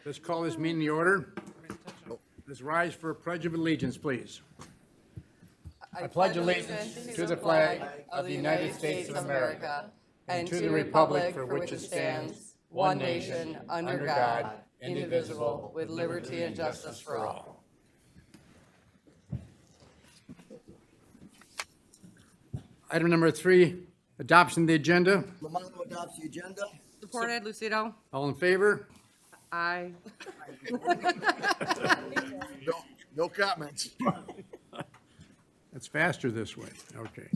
Let's call this meeting to order. Let's rise for a pledge of allegiance, please. I pledge allegiance to the flag of the United States of America and to the republic for which it stands, one nation, under God, indivisible, with liberty and justice for all. Item number 3, adoption of the agenda. Lamont adopts the agenda. Supported, Lucido. All in favor? Aye. No comments. It's faster this way. Okay.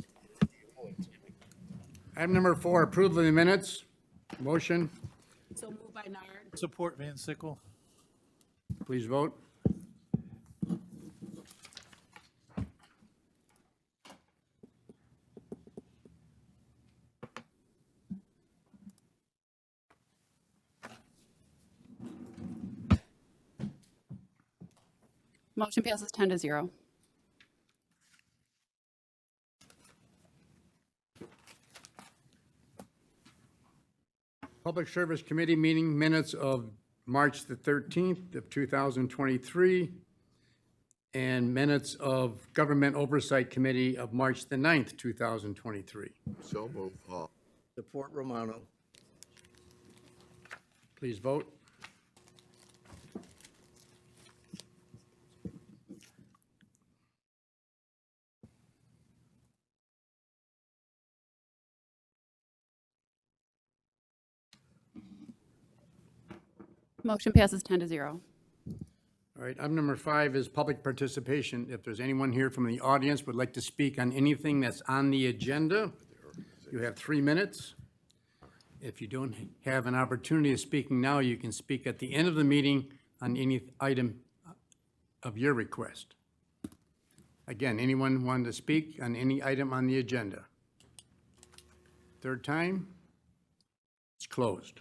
Item number 4, approval of the minutes. Motion, So moved by Nard. Support Van Sickle. please vote. Motion passes 10-0. Public Service Committee meeting minutes of March the 13th of 2023 and minutes of Government Oversight Committee of March the 9th, 2023. So move, Hall. Support Romano. Please vote. Motion passes 10-0. All right, item number 5 is public participation. If there's anyone here from the audience would like to speak on anything that's on the agenda, you have 3 minutes. If you don't have an opportunity of speaking now, you can speak at the end of the meeting on any item of your request. Again, anyone want to speak on any item on the agenda? Third time? It's closed.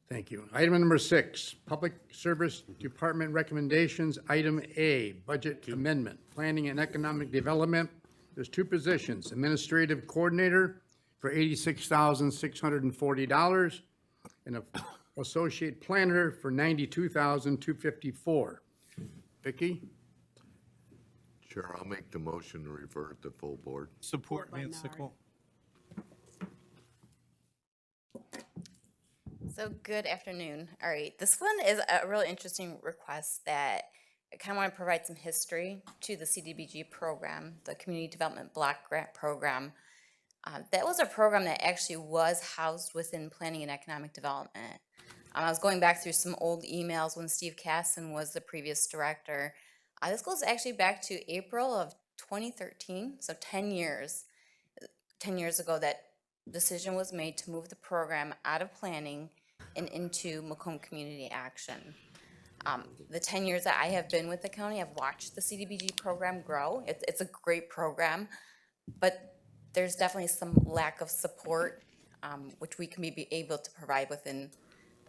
Thank you. Item number 6, Public Service Department recommendations. Item A, budget amendment, planning and economic development. There's 2 positions, administrative coordinator for $86,640 and an associate planner for $92,254. Vicki? Chair, I'll make the motion to revert the full board. Support Van Sickle. So good afternoon. All right, this one is a really interesting request that I kind of want to provide some history to the CDBG program, the Community Development Block Grant Program. That was a program that actually was housed within Planning and Economic Development. I was going back through some old emails when Steve Casson was the previous director. This goes actually back to April of 2013, so 10 years. 10 years ago, that decision was made to move the program out of planning and into Macomb Community Action. The 10 years that I have been with the county, I've watched the CDBG program grow. It's a great program, but there's definitely some lack of support, which we can be able to provide within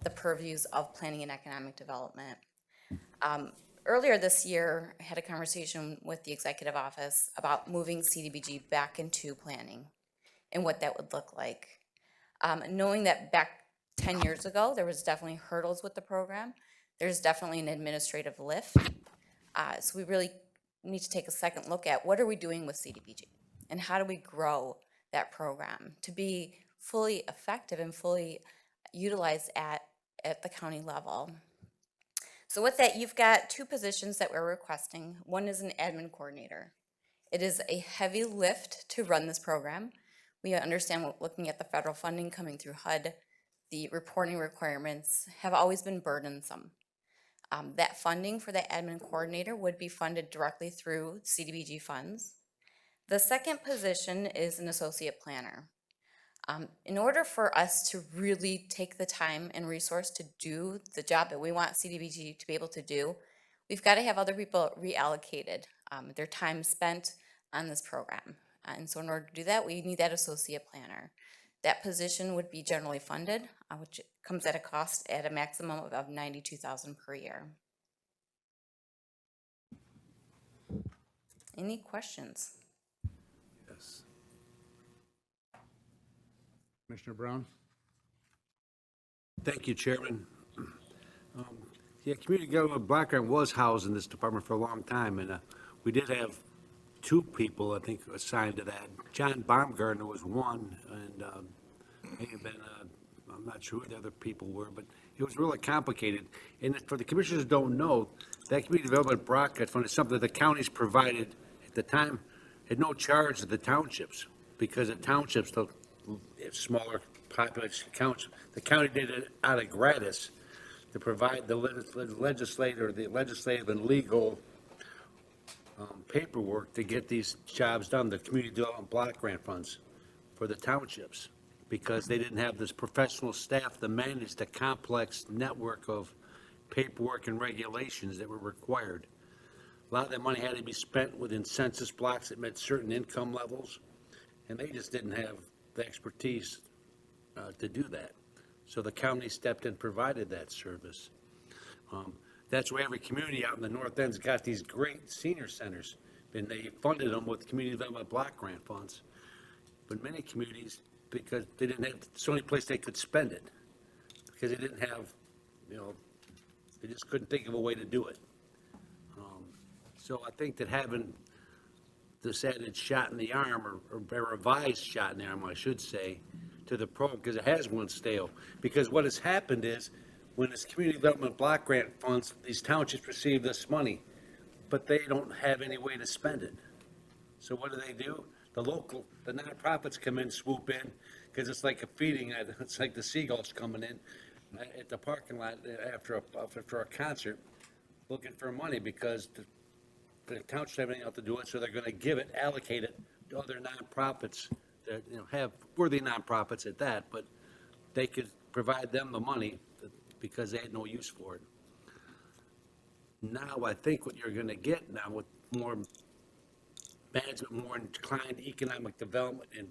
the purviews of planning and economic development. Earlier this year, I had a conversation with the executive office about moving CDBG back into planning and what that would look like. Knowing that back 10 years ago, there was definitely hurdles with the program. There's definitely an administrative lift. So we really need to take a second look at what are we doing with CDBG and how do we grow that program to be fully effective and fully utilized at the county level. So with that, you've got 2 positions that we're requesting. One is an admin coordinator. It is a heavy lift to run this program. We understand, looking at the federal funding coming through HUD, the reporting requirements have always been burdensome. That funding for the admin coordinator would be funded directly through CDBG funds. The second position is an associate planner. In order for us to really take the time and resource to do the job that we want CDBG to be able to do, we've got to have other people reallocated their time spent on this program. And so in order to do that, we need that associate planner. That position would be generally funded, which comes at a cost at a maximum of $92,000 per year. Any questions? Yes. Commissioner Brown? Thank you, Chairman. Yeah, community government block grant was housed in this department for a long time, and we did have two people, I think, assigned to that. John Baumgartner was one, and may have been, I'm not sure who the other people were, but it was really complicated. And for the commissioners who don't know, that community development block grant fund is something the counties provided at the time, at no charge to the townships, because the townships, the smaller population counts, the county did it out of gratis to provide the legislative and legal paperwork to get these jobs done, the community development block grant funds for the townships, because they didn't have this professional staff to manage the complex network of paperwork and regulations that were required. A lot of that money had to be spent within census blocks that met certain income levels, and they just didn't have the expertise to do that. So the county stepped in and provided that service. That's why every community out in the north end's got these great senior centers, and they funded them with community development block grant funds. But many communities, because they didn't have, it's the only place they could spend it, because they didn't have, they just couldn't think of a way to do it. So I think that having this added shot in the arm, or a revised shot in the arm, I should say, to the program, because it has went stale. Because what has happened is, when it's community development block grant funds, these townships receive this money, but they don't have any way to spend it. So what do? The nonprofits come in, swoop in, because it's like a feeding, it's like the seagulls coming in at the parking lot after a concert, looking for money, because the townships have anything else to do it, so they're gonna allocate it to other nonprofits that, have worthy nonprofits at that, but they could provide them the money because they had no use for it. Now, I think what you're gonna get now with more management, more inclined economic development and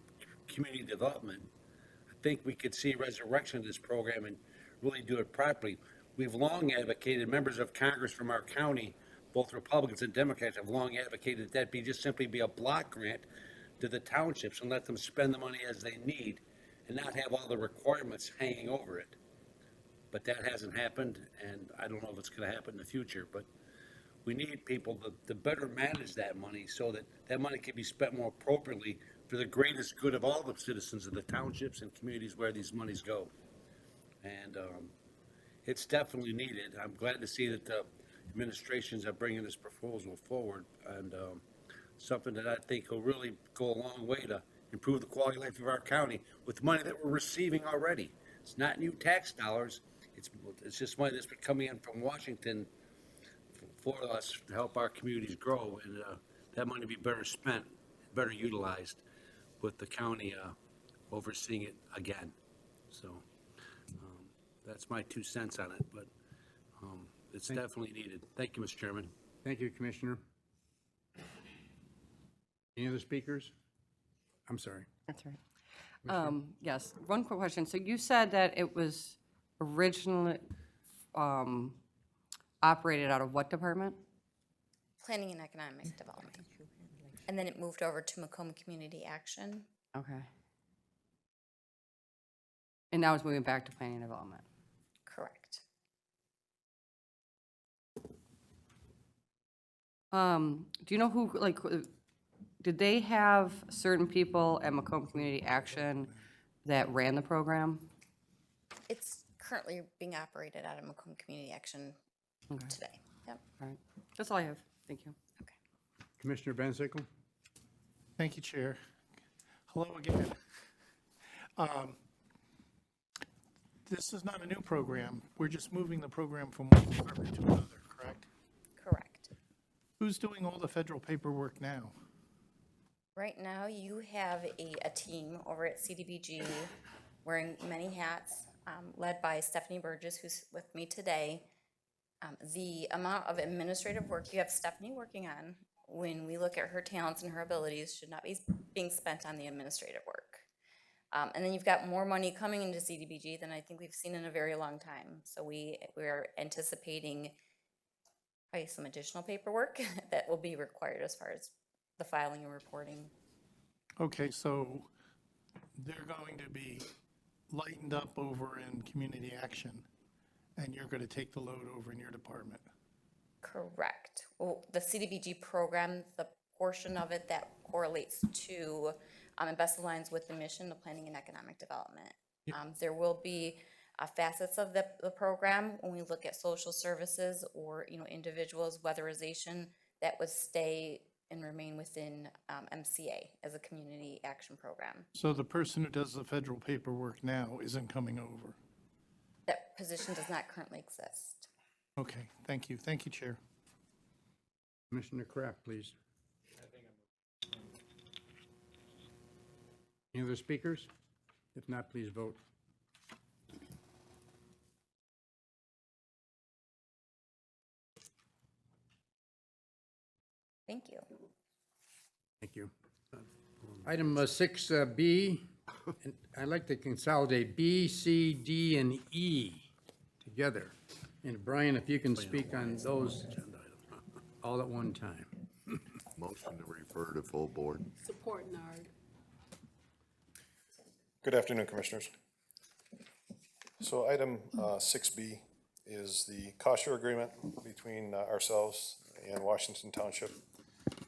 community development, I think we could see resurrection of this program and really do it properly. We've long advocated, members of Congress from our county, both Republicans and Democrats, have long advocated that simply be a block grant to the townships and let them spend the money as they need and not have all the requirements hanging over it. But that hasn't happened, and I don't know if it's going to happen in the future, but we need people to better manage that money so that that money can be spent more appropriately for the greatest good of all the citizens of the townships and communities where these monies go. And it's definitely needed. I'm glad to see that the administrations are bringing this proposal forward, and something that I think will really go a long way to improve the quality of life of our county with money that we're receiving already. It's not new tax dollars. It's just money that's been coming in from Washington for us to help our communities grow, and that money be better spent, better utilized, with the county overseeing it again. So that's my 2 cents on it, but it's definitely needed. Thank you, Mr. Chairman. Thank you, Commissioner. Any other speakers? I'm sorry. That's right. Yes, one quick question. So you said that it was originally operated out of what department? Planning and Economic Development. And then it moved over to Macomb Community Action. Okay. And now it's moving back to planning and development. Correct. Do you know who, did they have certain people at Macomb Community Action that ran the program? It's currently being operated out of Macomb Community Action today. Yep. All right, that's all I have. Thank you. Okay. Commissioner Van Sickle? Thank you, Chair. Hello again. This is not a new program. We're just moving the program from one department to another, correct? Correct. Who's doing all the federal paperwork now? Right now, you have a team over at CDBG wearing many hats, led by Stephanie Burgess, who's with me today. The amount of administrative work you have Stephanie working on, when we look at her talents and her abilities, should not be being spent on the administrative work. And then you've got more money coming into CDBG than I think we've seen in a very long time. So we're anticipating probably some additional paperwork that will be required as far as the filing and reporting. Okay, so they're going to be lightened up over in community action, And you're going to take the load over in your department. Correct. Well, the CDBG program, the portion of it that correlates to, and best aligns with the mission of planning and economic development. There will be facets of the program when we look at social services or, individuals, weatherization, that would stay and remain within MCA as a community action program. So the person who does the federal paperwork now isn't coming over? That position does not currently exist. Okay, thank you. Thank you, Chair. Commissioner Kraft, please. Any other speakers? If not, please vote. Thank you. Thank you. Item 6B, and I'd like to consolidate B, C, D, and E together. And Brian, if you can speak on those all at one time. Motion to refer to full board. Support Nard. Good afternoon, Commissioners. So item 6B is the cost share agreement between ourselves and Washington Township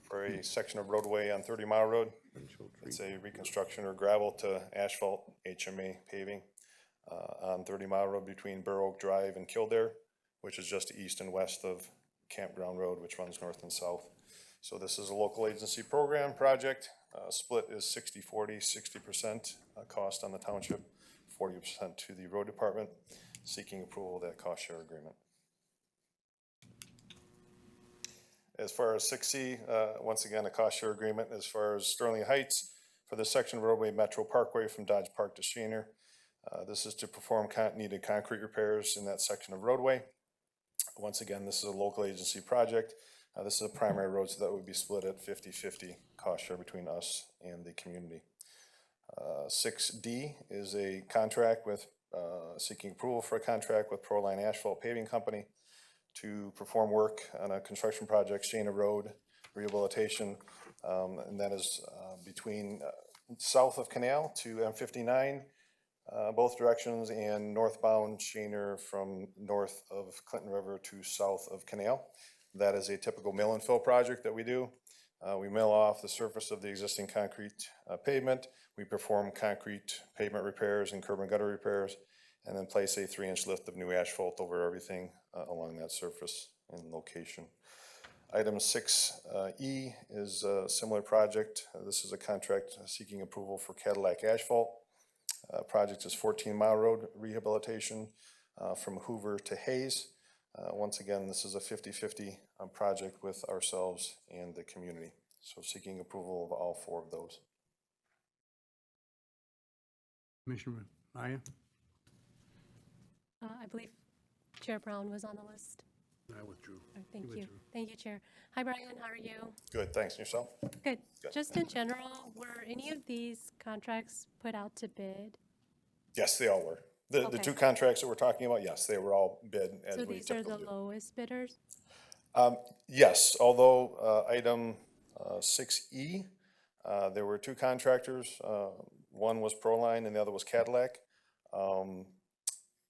for a section of roadway on 30 Mile Road. It's a reconstruction or gravel to asphalt HMA paving on 30 Mile Road between Burr Oak Drive and Kildare, which is just east and west of Campground Road, which runs north and south. So this is a local agency program project. Split is 60-40, 60% cost on the township, 40% to the road department, seeking approval of that cost share agreement. As far as 6C, once again, a cost share agreement as far as Sterling Heights for the section of roadway Metro Parkway from Dodge Park to Schoenherr. This is to perform needed concrete repairs in that section of roadway. Once again, this is a local agency project. This is a primary road, so that would be split at 50-50 cost share between us and the community. 6D is a contract with, seeking approval for a contract with Proline Asphalt Paving Company to perform work on a construction project, Schoenherr Road Rehabilitation, and that is between south of Canal to M59, both directions, and northbound Schoenherr from north of Clinton River to south of Canal. That is a typical mill and fill project that we do. We mill off the surface of the existing concrete pavement. We perform concrete pavement repairs and curb and gutter repairs, and then place a 3-inch lift of new asphalt over everything along that surface and location. Item 6E is a similar project. This is a contract seeking approval for Cadillac Asphalt. Project is 14 Mile Road Rehabilitation from Hoover to Hayes. Once again, this is a 50-50 project with ourselves and the community. So seeking approval of all 4 of those. Commissioner Maya? I believe Chair Brown was on the list. I withdrew. Thank you. Thank you, Chair. Hi, Brian. How are you? Good, thanks. And yourself? Good. Just in general, were any of these contracts put out to bid? Yes, they all were. The Okay. 2 contracts that we're talking about, yes, they were all bid as So we these are the typically do. lowest bidders? Yes, although item 6E, there were 2 contractors. One was Proline and the other was Cadillac.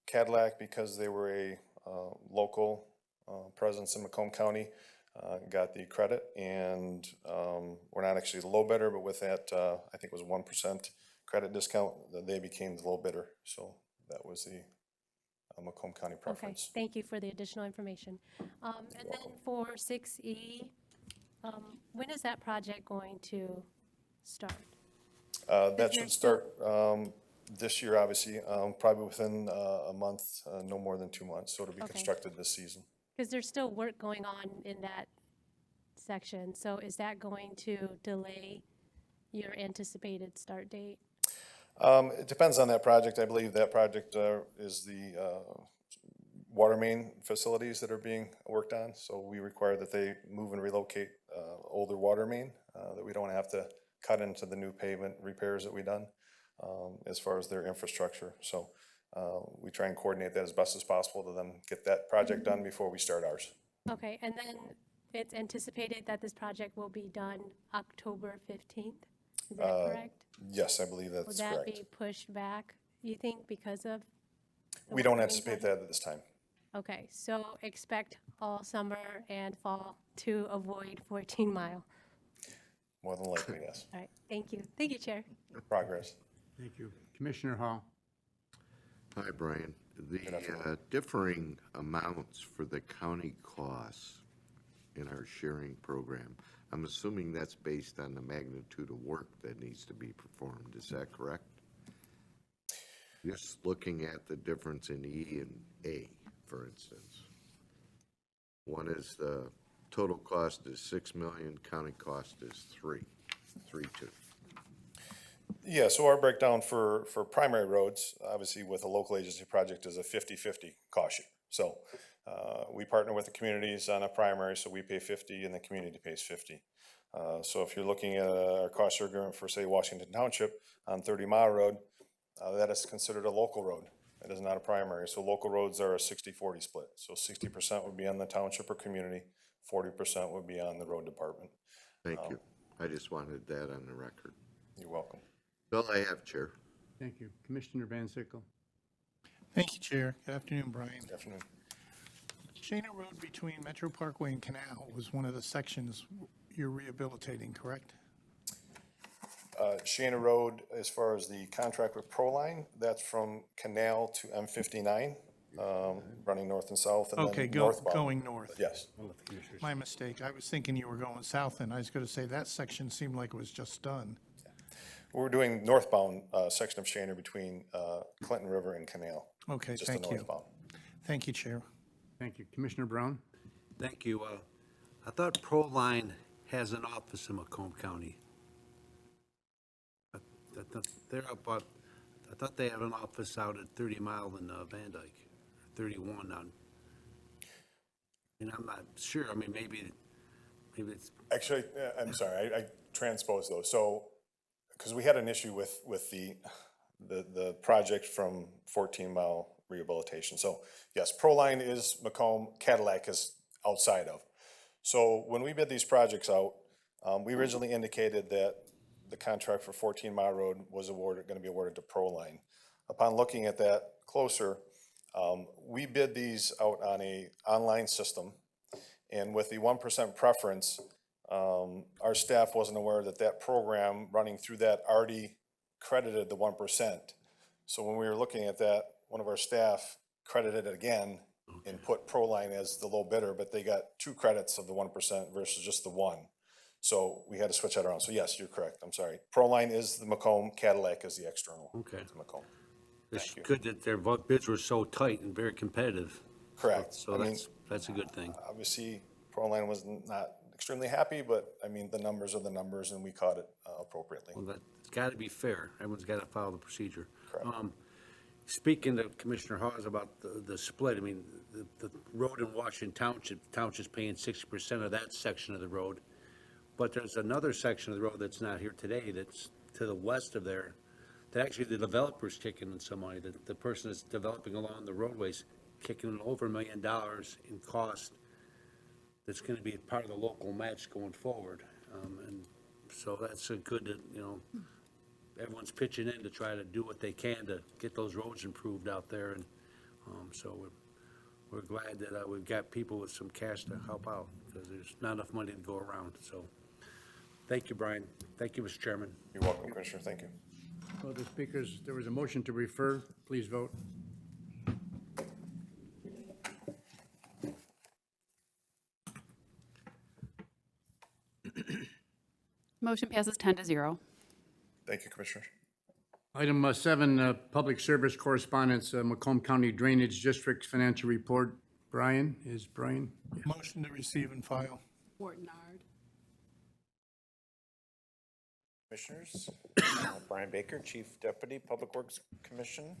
Cadillac, because they were a local presence in Macomb County, got the credit, and we're not actually the low bidder, but with that, I think it was 1% credit discount, they became the low bidder. So that was the Macomb County Okay, preference. thank you for the additional information. And then for 6E, when is that project going to start? That should start this year, obviously, probably within a month, no more than 2 months, so it'll be Okay. constructed this season. Because there's still work going on in that section, so is that going to delay your anticipated start date? It depends on that project. I believe that project is the water main facilities that are being worked on. So we require that they move and relocate older water main, that we don't have to cut into the new pavement repairs that we've done as far as their infrastructure. So we try and coordinate that as best as possible to then get that project done before we start ours. Okay, and then it's anticipated that this project will be done October 15th? Is that correct? Yes, I believe Will that's that correct. be pushed back, you think, because of? the We don't water main anticipate project? that at this time. Okay, so expect all summer and fall to avoid 14 Mile. More than likely, yes. All right, thank you. Thank you, Chair. Progress. Thank you. Commissioner Hall? Hi, Brian. The differing amounts for the county costs in our sharing program, I'm assuming that's based on the magnitude of work that needs to be performed. Is that correct? Just looking at the difference in E and A, for instance. One is the total cost is 6 million, county cost is 3.2. Yeah, so our breakdown for primary roads, obviously with a local agency project, is a 50-50 cost share. So we partner with the communities on a primary, so we pay 50 and the community pays 50. So if you're looking at our cost share agreement for, say, Washington Township on 30 Mile Road, that is considered a local road. It is not a primary. So local roads are a 60-40 split. So 60% would be on the township or community, 40% would be on the road department. Thank you. I just wanted that on the record. You're welcome. Bill, I have, Chair. Thank you. Commissioner Van Sickle? Thank you, Chair. Good afternoon, Brian. Good afternoon. Schoenherr Road between Metro Parkway and Canal was one of the sections you're rehabilitating, correct? Schoenherr Road, as far as the contract with Proline, that's from Canal to M59, running north and south, and Okay, then northbound. going north. Yes. My mistake. I was thinking you were going south, and I was going to say that section seemed like it was just done. We're doing northbound section of Schoenherr between Clinton River and Canal. Okay, Just the thank you. northbound. Thank you, Chair. Thank you. Commissioner Brown? Thank you. I thought Proline has an office in Macomb County. They're about, I thought they have an office out at 30 Mile in Van Dyke, 31 on. And I'm not sure. I mean, maybe it's, Actually, I'm sorry, I transposed those. So, because we had an issue with the project from 14 Mile Rehabilitation. So, yes, Proline is Macomb, Cadillac is outside of. So when we bid these projects out, we originally indicated that the contract for 14 Mile Road was going to be awarded to Proline. Upon looking at that closer, we bid these out on a online system, and with the 1% preference, our staff wasn't aware that that program running through that already credited the 1%. So when we were looking at that, one of our staff credited it again and put Proline as the low bidder, but they got 2 credits of the 1% versus just the 1. So we had to switch that around. So yes, you're correct. I'm sorry. Proline is the Macomb, Cadillac is the external. Okay. To Macomb. it's good that their bids were so tight and very competitive. Correct. So I mean, that's a good thing. obviously, Proline was not extremely happy, but I mean, the numbers are the numbers and we caught it appropriately. Well, that's got to be fair. Everyone's got to follow the procedure. Correct. Speaking to Commissioner Hawes about the split, I mean, the road in Washington Township's paying 60% of that section of the road. But there's another section of the road that's not here today, that's to the west of there, that actually the developer's kicking in some money. The person that's developing along the roadways kicking in over $1 million in cost. That's going to be part of the local match going forward. And so that's a good, everyone's pitching in to try to do what they can to get those roads improved out there. And so we're glad that we've got people with some cash to help out, because there's not enough money to go around. So thank you, Brian. Thank you, Mr. Chairman. You're welcome, Commissioner. Thank you. Well, the speakers, there was a motion to refer. Please vote. Motion passes 10-0. Thank you, Commissioner. Item 7, Public Service Correspondence, Macomb County Drainage District Financial Report. Brian, is Brian? Motion to receive and file. Fortnard. Commissioners, Brian Baker, Chief Deputy, Public Works Commission.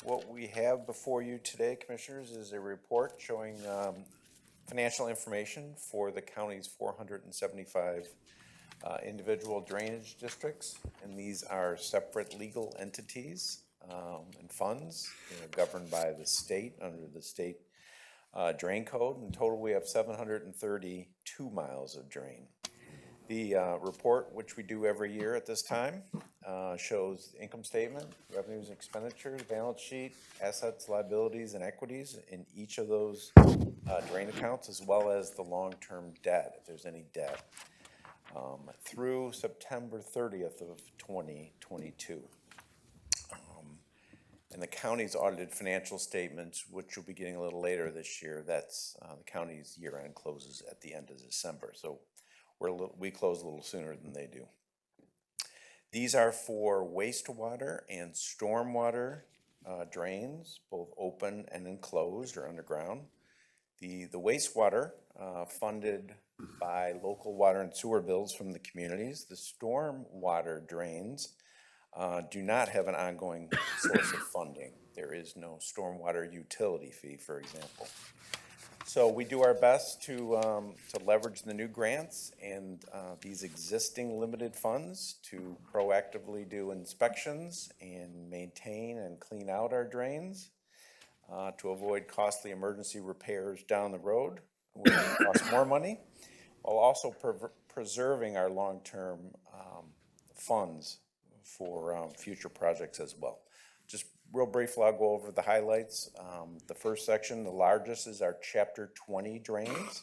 What we have before you today, Commissioners, is a report showing financial information for the county's 475 individual drainage districts, and these are separate legal entities and funds, governed by the state under the state drain code. In total, we have 732 miles of drain. The report, which we do every year at this time, shows income statement, revenues and expenditures, balance sheet, assets, liabilities, and equities in each of those drain accounts, as well as the long-term debt, if there's any debt, through September 30th of 2022. And the county's audited financial statements, which you'll be getting a little later this year, that's the county's year-end closes at the end of December. So we close a little sooner than they do. These are for wastewater and stormwater drains, both open and enclosed or underground. The wastewater funded by local water and sewer bills from the communities. The stormwater drains do not have an ongoing source of funding. There is no stormwater utility fee, for example. So we do our best to leverage the new grants and these existing limited funds to proactively do inspections and maintain and clean out our drains to avoid costly emergency repairs down the road, which cost more money, while also preserving our long-term funds for future projects as well. Just real briefly, I'll go over the highlights. The first section, the largest, is our Chapter 20 drains.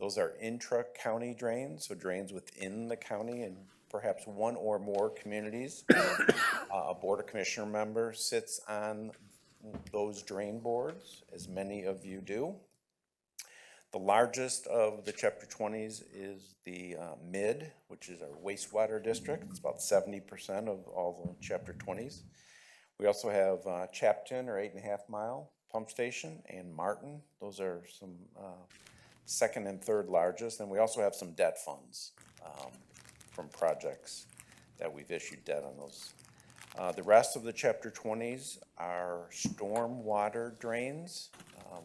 Those are intra-county drains, so drains within the county and perhaps one or more communities. A Board of Commissioner member sits on those drain boards, as many of you do. The largest of the Chapter 20s is the Mid, which is our wastewater district. It's about 70% of all the Chapter 20s. We also have Chapton, or 8.5 mile pump station, and Martin. Those are some second and third largest. And we also have some debt funds from projects that we've issued debt on those. The rest of the Chapter 20s are stormwater drains,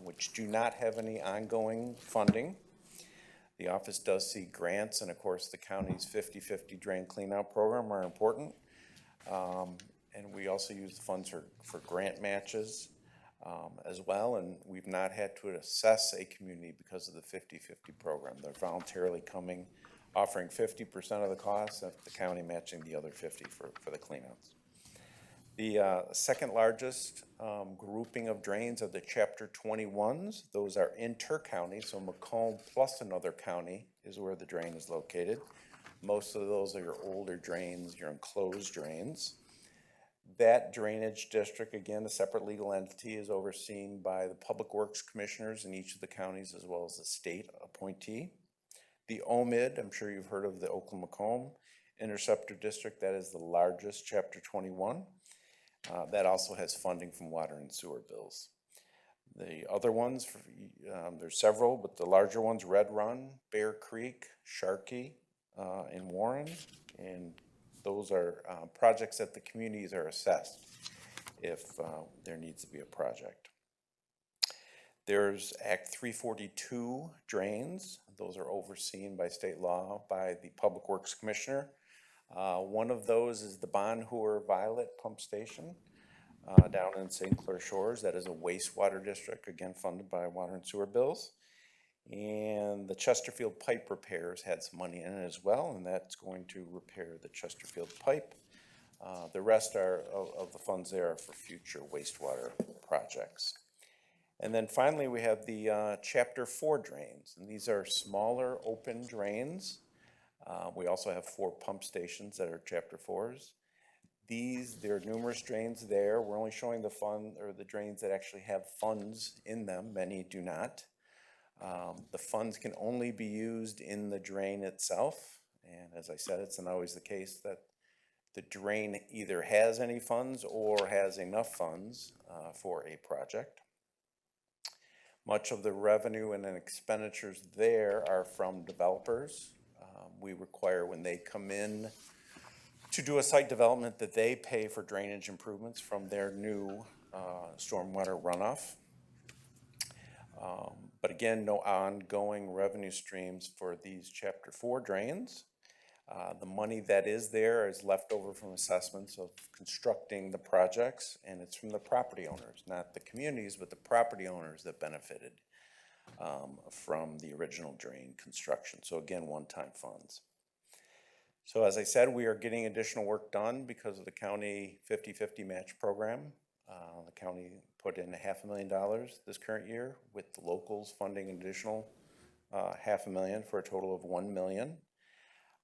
which do not have any ongoing funding. The office does see grants, and of course the county's 50-50 drain cleanout program are important. And we also use the funds for grant matches as well, and we've not had to assess a community because of the 50-50 program. They're voluntarily coming, offering 50% of the costs, and the county matching the other 50 for the cleanouts. The second largest grouping of drains are the Chapter 21s. Those are inter-county, so Macomb plus another county is where the drain is located. Most of those are your older drains, your enclosed drains. That drainage district, again, a separate legal entity, is overseen by the Public Works Commissioners in each of the counties, as well as the state appointee. The OMID, I'm sure you've heard of the Oakland-Macomb Interceptor District. That is the largest Chapter 21. That also has funding from water and sewer bills. The other ones, there's several, but the larger ones, Red Run, Bear Creek, Sharkey, and Warren, and those are projects that the communities are assessed if there needs to be a project. There's Act 342 drains. Those are overseen by state law by the Public Works Commissioner. One of those is the Bonheur Violet Pump Station down in St. Clair Shores. That is a wastewater district, again funded by water and sewer bills. And the Chesterfield pipe repairs had some money in it as well, and that's going to repair the Chesterfield pipe. The rest of the funds there are for future wastewater projects. And then finally, we have the Chapter 4 drains, and these are smaller open drains. We also have 4 pump stations that are Chapter 4s. There are numerous drains there. We're only showing the drains that actually have funds in them. Many do not. The funds can only be used in the drain itself. And as I said, it's not always the case that the drain either has any funds or has enough funds for a project. Much of the revenue and expenditures there are from developers. We require when they come in to do a site development that they pay for drainage improvements from their new stormwater runoff. But again, no ongoing revenue streams for these Chapter 4 drains. The money that is there is left over from assessments of constructing the projects, and it's from the property owners, not the communities, but the property owners that benefited from the original drain construction. So again, one-time funds. So as I said, we are getting additional work done because of the county 50/50 match program. The county put in $500,000 this current year, with the locals funding an additional $500,000 for a total of $1 million.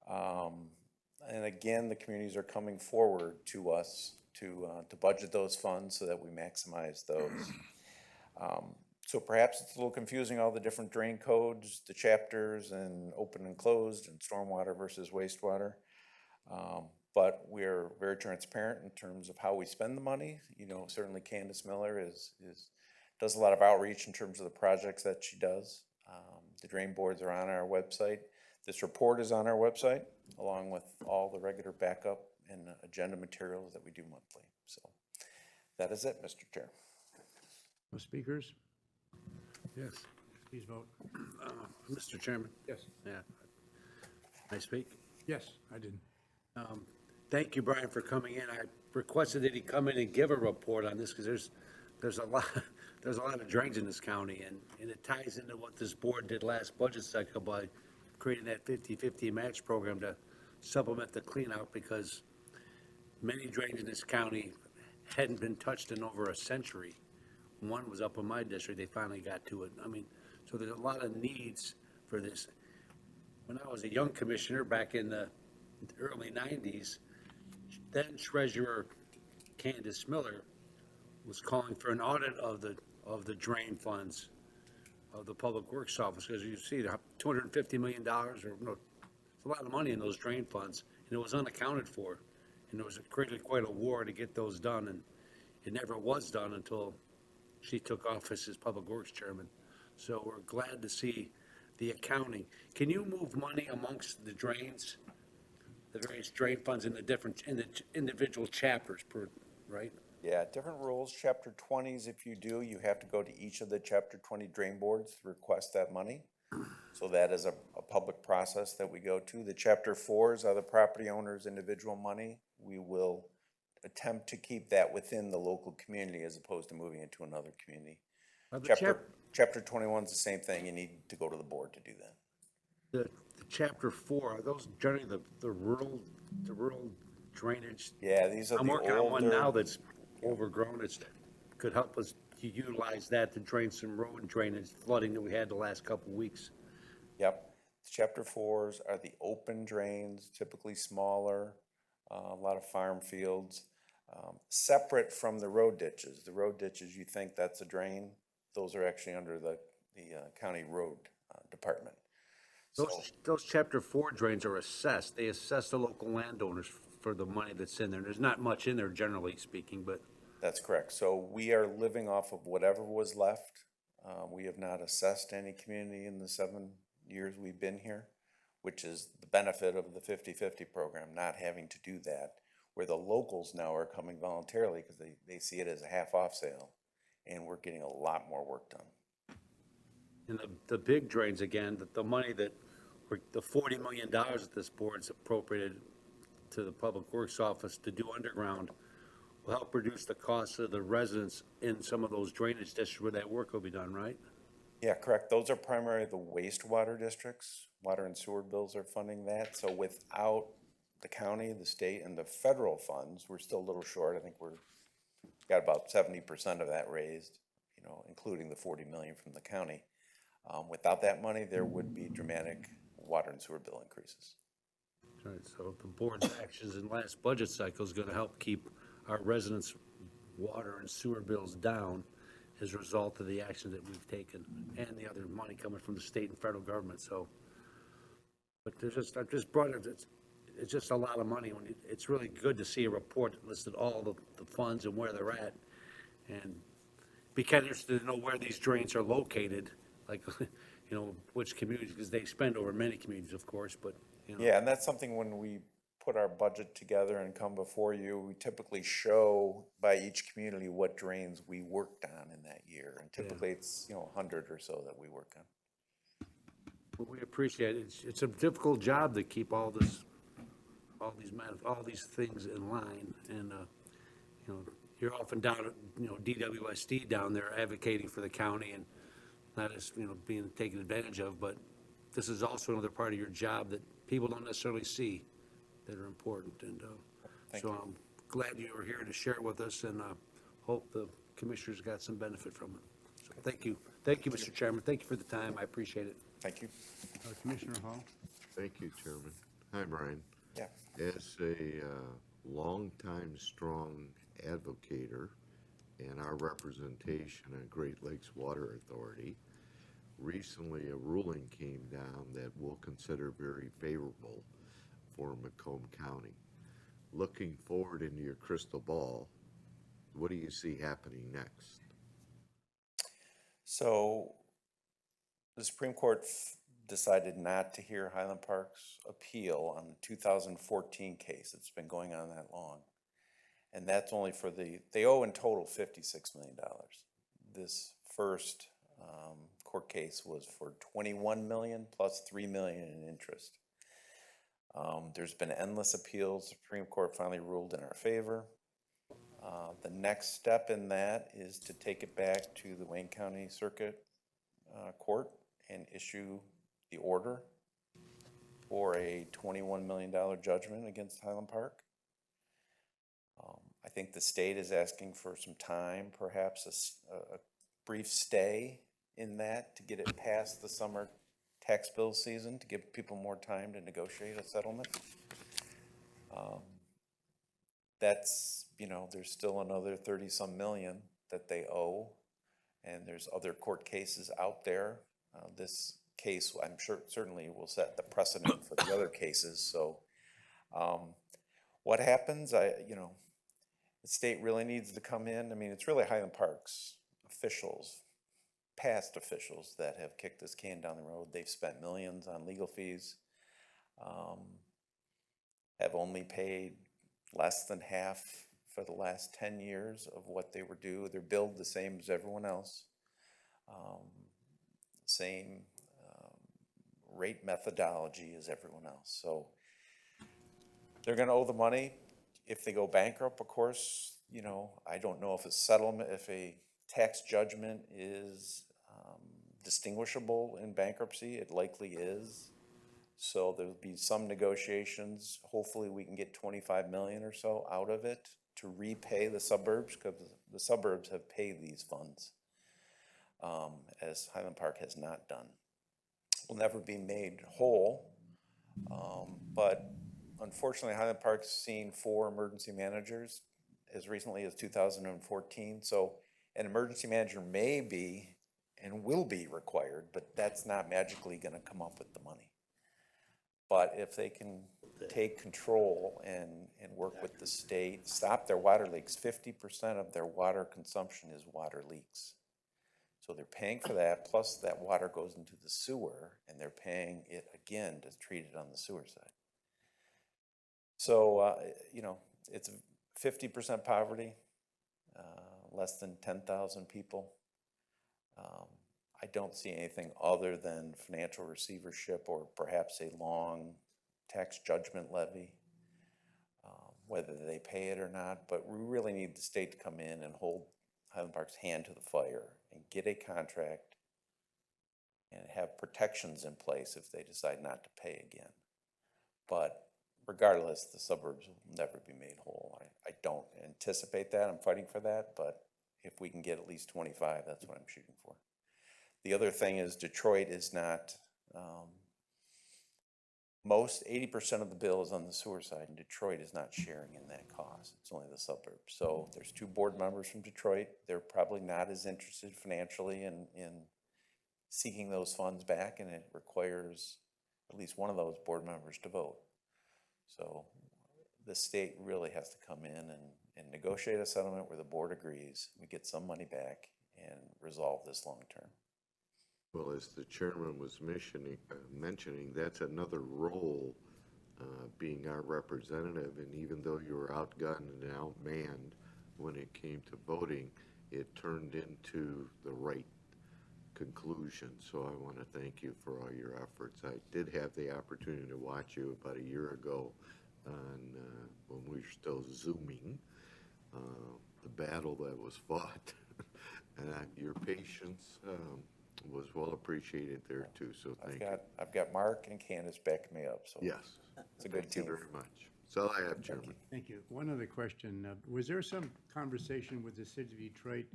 And again, the communities are coming forward to us to budget those funds so that we maximize those. So perhaps it's a little confusing, all the different drain codes, the chapters, and open and closed, and stormwater versus wastewater. But we're very transparent in terms of how we spend the money. You know, certainly Candace Miller does a lot of outreach in terms of the projects that she does. The drain boards are on our website. This report is on our website, along with all the regular backup and agenda materials that we do monthly. So that is it, Mr. Chair. No speakers? Yes. Please vote. Mr. Chairman? Yes. Yeah. I speak? Yes, I did. Thank you, Brian, for coming in. I requested that he come in and give a report on this, because there's a lot of drains in this county, and it ties into what this board did last budget cycle by creating that 50/50 match program to supplement the clean out, because many drains in this county hadn't been touched in over a century. One was up in my district, they finally got to it. I mean, so there's a lot of needs for this. When I was a young commissioner back in the early 90s, then Treasurer Candace Miller was calling for an audit of the drain funds of the Public Works Office, because you see $250 million, or no, it's a lot of money in those drain funds, and it was unaccounted for. And there was created quite a war to get those done, and it never was done until she took office as Public Works Chairman. So we're glad to see the accounting. Can you move money amongst the drains, the various drain funds in the individual chapters per, right? Yeah, different rules. Chapter 20s, if you do, you have to go to each of the Chapter 20 drain boards to request that money. So that is a public process that we go to. The Chapter 4s are the property owner's individual money. We will attempt to keep that within the local community as opposed to moving it to another community. Chapter 21 is the same thing. You need to go to the board to do that. The Chapter 4, are those generally the rural drainage? Yeah, these are I'm the working on one now older, that's overgrown. Could help us to utilize that to drain some road drainage flooding that we had the last couple of weeks. yep. Chapter 4s are the open drains, typically smaller, a lot of farm fields, separate from the road ditches. The road ditches, you think that's a drain, those are actually under the county road department. So, Those Chapter 4 drains are assessed. They assess the local landowners for the money that's in there. There's not much in there, generally speaking, but that's correct. So we are living off of whatever was left. We have not assessed any community in the 7 years we've been here, which is the benefit of the 50/50 program, not having to do that, where the locals now are coming voluntarily because they see it as a half-off sale, and we're getting a lot more work done. in the big drains, again, the money the $40 million that this board's appropriated to the Public Works Office to do underground will help reduce the costs of the residents in some of those drainage districts where that work will be done, right? Yeah, correct. Those are primarily the wastewater districts. Water and sewer bills are funding that. So without the county, the state, and the federal funds, we're still a little short. I think got about 70% of that raised, including the 40 million from the county. Without that money, there would be dramatic water and sewer bill increases. Right, so the board's actions in last budget cycle is going to help keep our residents' water and sewer bills down as a result of the action that we've taken and the other money coming from the state and federal government. So, but I just brought it. It's just a lot of money. It's really good to see a report that listed all the funds and where they're at, and be kind of interested to know where these drains are located, like which communities, because they spend over many communities, of course, but. Yeah, and that's something when we put our budget together and come before you, we typically show by each community what drains we worked on in that year. And typically it's, 100 or so that we work on. Well, we appreciate it. It's a difficult job to keep all these things in line. And, you're often down at, DWSD down there advocating for the county and not as, being taken advantage of, but this is also another part of your job that people don't necessarily see. that are important. And Thank so you. I'm glad you were here to share it with us, and hope the commissioners got some benefit from it. So thank you. Thank you, Mr. Chairman. Thank you for the time. I appreciate it. Thank you. Commissioner Hall? Thank you, Chairman. Hi, Brian. Yeah. As a longtime strong advocator and our representation on Great Lakes Water Authority, recently a ruling came down that we'll consider very favorable for Macomb County. Looking forward into your crystal ball, what do you see happening next? So the Supreme Court decided not to hear Highland Park's appeal on the 2014 case. It's been going on that long. And that's only for they owe in total $56 million. This first court case was for $21 million plus $3 million in interest. There's been endless appeals. The Supreme Court finally ruled in our favor. The next step in that is to take it back to the Wayne County Circuit Court and issue the order for a $21 million judgment against Highland Park. I think the state is asking for some time, perhaps a brief stay in that to get it past the summer tax bill season, to give people more time to negotiate a settlement. That's, there's still another 30-some million that they owe, and there's other court cases out there. This case, I'm sure, certainly will set the precedent for the other cases. So what happens, the state really needs to come in. I mean, it's really Highland Park's officials, past officials, that have kicked this can down the road. They've spent millions on legal fees, have only paid less than half for the last 10 years of what they were due. They're billed the same as everyone else, same rate methodology as everyone else. So they're going to owe the money. If they go bankrupt, of course, I don't know if a settlement, if a tax judgment is distinguishable in bankruptcy. It likely is. So there'll be some negotiations. Hopefully we can get 25 million or so out of it to repay the suburbs, because the suburbs have paid these funds, as Highland Park has not done. Will never be made whole, but unfortunately Highland Park's seen 4 emergency managers as recently as 2014. So an emergency manager may be and will be required, but that's not magically going to come up with the money. But if they can take control and work with the state, stop their water leaks. 50% of their water consumption is water leaks. So they're paying for that, plus that water goes into the sewer, and they're paying it again to treat it on the sewer side. So, it's 50% poverty, less than 10,000 people. I don't see anything other than financial receivership or perhaps a long tax judgment levy, whether they pay it or not. But we really need the state to come in and hold Highland Park's hand to the fire and get a contract and have protections in place if they decide not to pay again. But regardless, the suburbs will never be made whole. I don't anticipate that. I'm fighting for that. But if we can get at least 25, that's what I'm shooting for. The other thing is Detroit is not, 80% of the bill is on the sewer side, and Detroit is not sharing in that cost. It's only the suburbs. So there's 2 board members from Detroit. They're probably not as interested financially in seeking those funds back, and it requires at least one of those board members to vote. So the state really has to come in and negotiate a settlement where the board agrees, we get some money back, and resolve this long term. Well, as the chairman was mentioning, that's another role, being our representative. And even though you were outgunned and outmanned when it came to voting, it turned into the right conclusion. So I want to thank you for all your efforts. I did have the opportunity to watch you about a year ago on when we were still Zooming, the battle that was fought. And your patience was well appreciated there too, so thank you. I've got Mark and Candace backing me up, so Yes. it's a good team. Thank you very much. That's all I have, Chairman. Thank you. One other question. Was there some conversation with the city of Detroit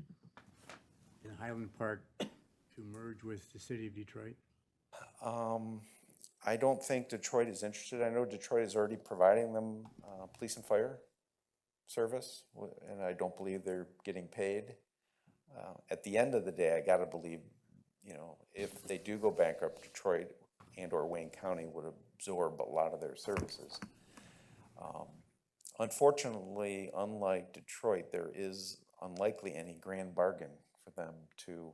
in Highland Park to merge with the city of Detroit? I don't think Detroit is interested. I know Detroit is already providing them police and fire service, and I don't believe they're getting paid. At the end of the day, I gotta believe, you know, if they do go bankrupt, Detroit and/or Wayne County would absorb a lot of their services. Unfortunately, unlike Detroit, there is unlikely any grand bargain for them to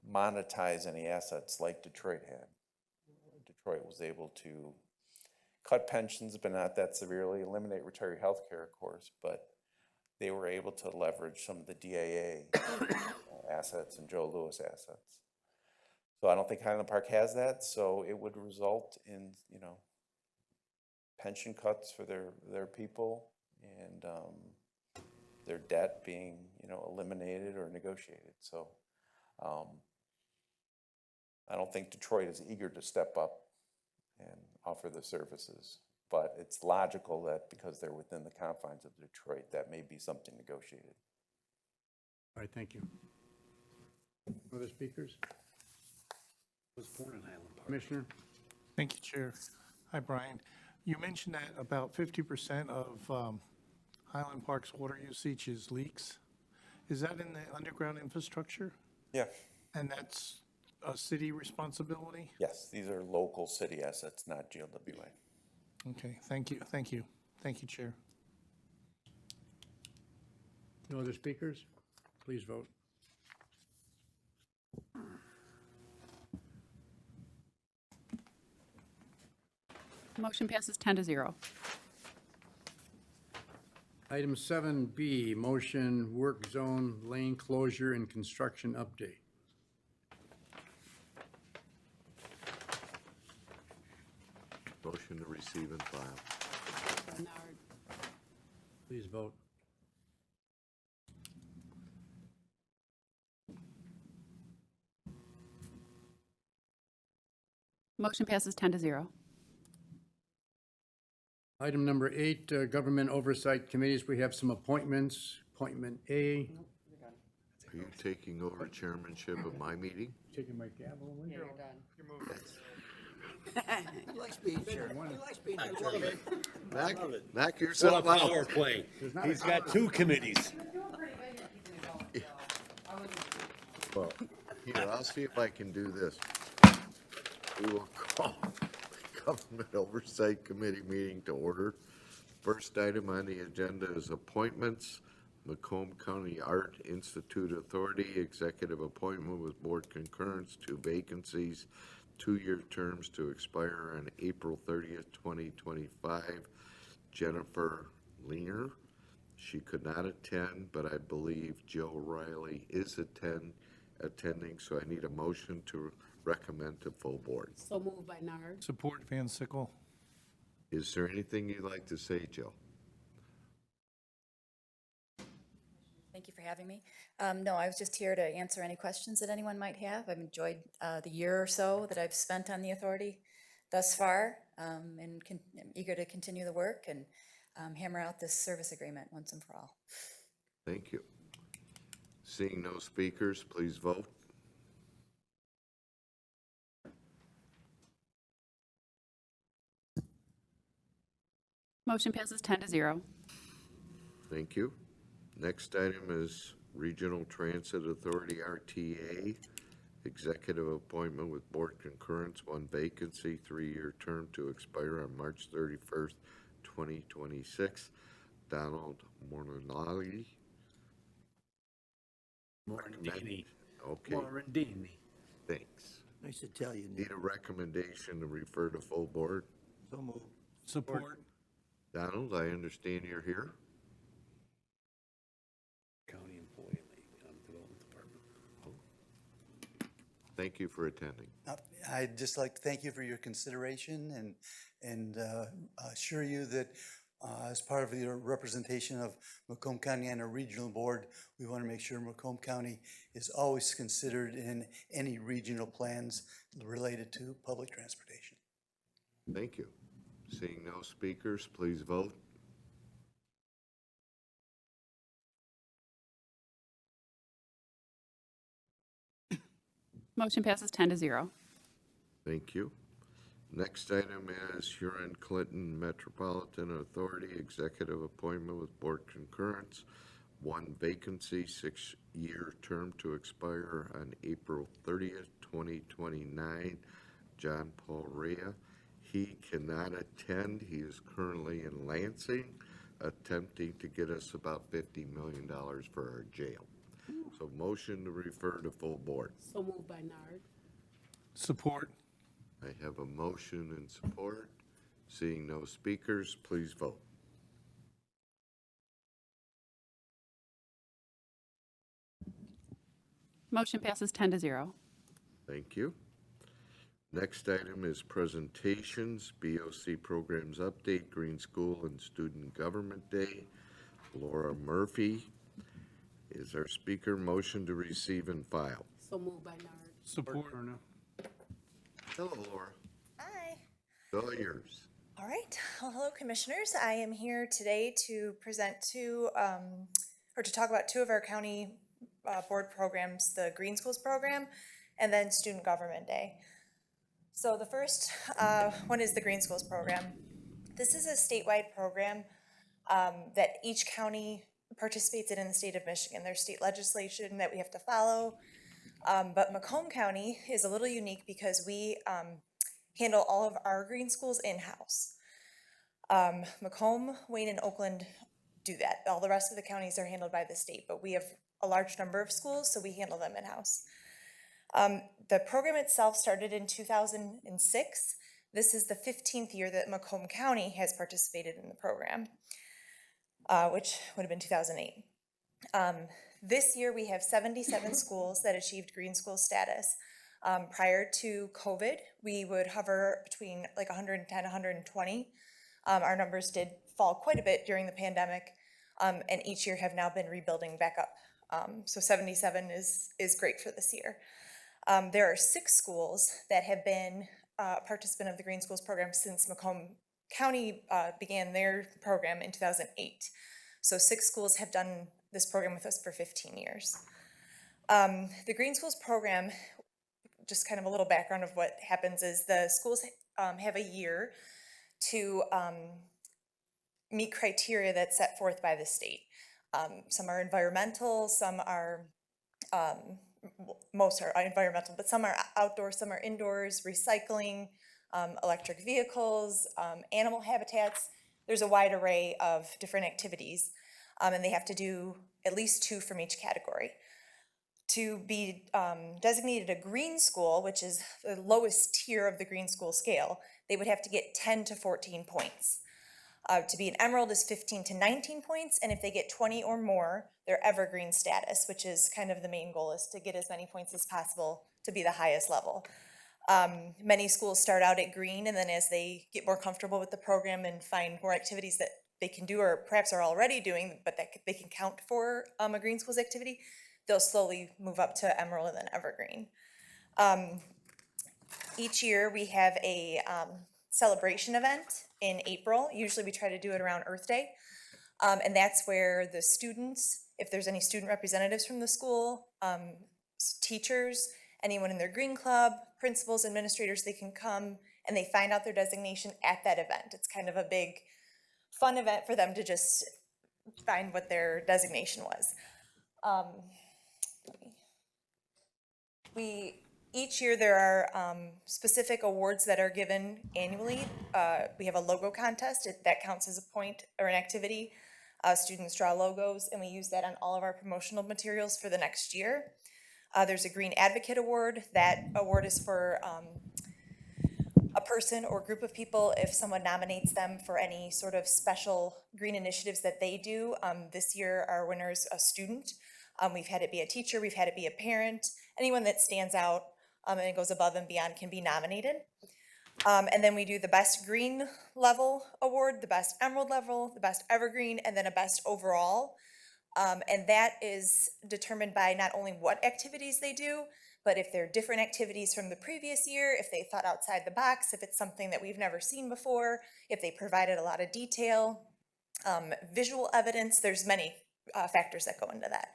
monetize any assets like Detroit had. Detroit was able to cut pensions, but not that severely, eliminate retiree health care, of course, but they were able to leverage some of the DAA assets and Joe Louis assets. So I don't think Highland Park has that, so it would result in, you know, pension cuts for their people and their debt being, you know, eliminated or negotiated. So I don't think Detroit is eager to step up and offer the services, but it's logical that because they're within the confines of Detroit, that may be something negotiated. All right, thank you. Other speakers? Was born in Highland Park. Commissioner? Thank you, Chair. Hi, Brian. You mentioned that about 50% of Highland Park's water usage is leaks. Is that in the underground infrastructure? Yeah. And that's a city responsibility? Yes, these are local city assets, not GLWA. Okay, thank you, thank you. Thank you, Chair. No other speakers? Please vote. Motion passes 10-0. Item 7B, motion work zone lane closure and construction update. Motion to receive and file. Bernard. Please vote. Motion passes 10-0. Item number 8, government oversight committees. We have some appointments. Appointment A. Are you taking over chairmanship of my meeting? Taking my gavel away? You're done. He likes being chair. He likes being chair. Knock What yourself a out. power play. He's got two committees. Well, here, I'll see if I can do this. We will call the Government Oversight Committee meeting to order. First item on the agenda is appointments. Macomb County Art Institute Authority, executive appointment with board concurrence, 2 vacancies, 2-year terms to expire on April 30th, 2025. Jennifer Linger. She could not attend, but I believe Joe Riley is attending, so I need a motion to recommend to full board. So moved by Nard. Support Van Sickle. Is there anything you'd like to say, Joe? Thank you for having me. No, I was just here to answer any questions that anyone might have. I've enjoyed the year or so that I've spent on the authority thus far, and I'm eager to continue the work and hammer out this service agreement once and for all. Thank you. Seeing no speakers, please vote. Motion passes 10-0. Thank you. Next item is Regional Transit Authority, RTA, executive appointment with board concurrence, 1 vacancy, 3-year term to expire on March 31st, 2026. Donald Mornali. Morandini. Okay, Morandini. thanks. Nice Italian. Need a recommendation to refer to full board. So moved. Support. Donald, I understand you're here. County Employee in the Economic Development Department. Thank you for attending. I'd just like to thank you for your consideration and assure you that as part of your representation of Macomb County on a regional board, we want to make sure Macomb County is always considered in any regional plans related to public transportation. Thank you. Seeing no speakers, please vote. Motion passes 10-0. Thank you. Next item is Huron Clinton Metropolitan Authority Executive Appointment with Board Concurrence. One vacancy, 6-year term to expire on April 30th, 2029. John Paul Rea. He cannot attend. He is currently in Lansing, attempting to get us about $50 million for our jail. So motion to refer to full board. So moved by Nard. Support. I have a motion and support. Seeing no speakers, please vote. Motion passes 10-0. Thank you. Next item is presentations, BOC Programs Update, Green School and Student Government Day. Laura Murphy is our speaker. Motion to receive and file. So moved by Nard. Support. Hello, Laura. Hi. All yours. All right. Well, hello, commissioners. I am here today to present or to talk about two of our county board programs, the Green Schools program and then Student Government Day. So the first one is the Green Schools program. This is a statewide program that each county participates in the state of Michigan. There's state legislation that we have to follow. But Macomb County is a little unique because we handle all of our green schools in-house. Macomb, Wayne, and Oakland do that. All the rest of the counties are handled by the state, but we have a large number of schools, so we handle them in-house. The program itself started in 2006. This is the 15th year that Macomb County has participated in the program, which would have been 2008. This year we have 77 schools that achieved green school status. Prior to COVID, we would hover between like 110, 120. Our numbers did fall quite a bit during the pandemic, and each year have now been rebuilding back up. So 77 is great for this year. There are 6 schools that have been a participant of the Green Schools program since Macomb County began their program in 2008. So 6 schools have done this program with us for 15 years. The Green Schools program, just kind of a little background of what happens is the schools have a year to meet criteria that's set forth by the state. Some are environmental, some are, most are environmental, but some are outdoors, some are indoors, recycling, electric vehicles, animal habitats. There's a wide array of different activities, and they have to do at least 2 from each category. To be designated a green school, which is the lowest tier of the green school scale, they would have to get 10 to 14 points. To be an emerald is 15 to 19 points, and if they get 20 or more, they're evergreen status, which is kind of the main goal, is to get as many points as possible to be the highest level. Many schools start out at green, and then as they get more comfortable with the program and find more activities that they can do or perhaps are already doing, but that they can count for a green schools activity, they'll slowly move up to emerald and then evergreen. Each year we have a celebration event in April. Usually we try to do it around Earth Day. And that's where the students, if there's any student representatives from the school, teachers, anyone in their green club, principals, administrators, they can come and they find out their designation at that event. It's kind of a big fun event for them to just find what their designation was. Each year there are specific awards that are given annually. We have a logo contest. That counts as a point or an activity. Students draw logos, and we use that on all of our promotional materials for the next year. There's a Green Advocate Award. That award is for a person or group of people if someone nominates them for any sort of special green initiatives that they do. This year our winner is a student. We've had it be a teacher, we've had it be a parent. Anyone that stands out and goes above and beyond can be nominated. And then we do the best green level award, the best emerald level, the best evergreen, and then a best overall. And that is determined by not only what activities they do, But if they're different activities from the previous year, if they thought outside the box, if it's something that we've never seen before, if they provided a lot of detail, visual evidence, there's many factors that go into that.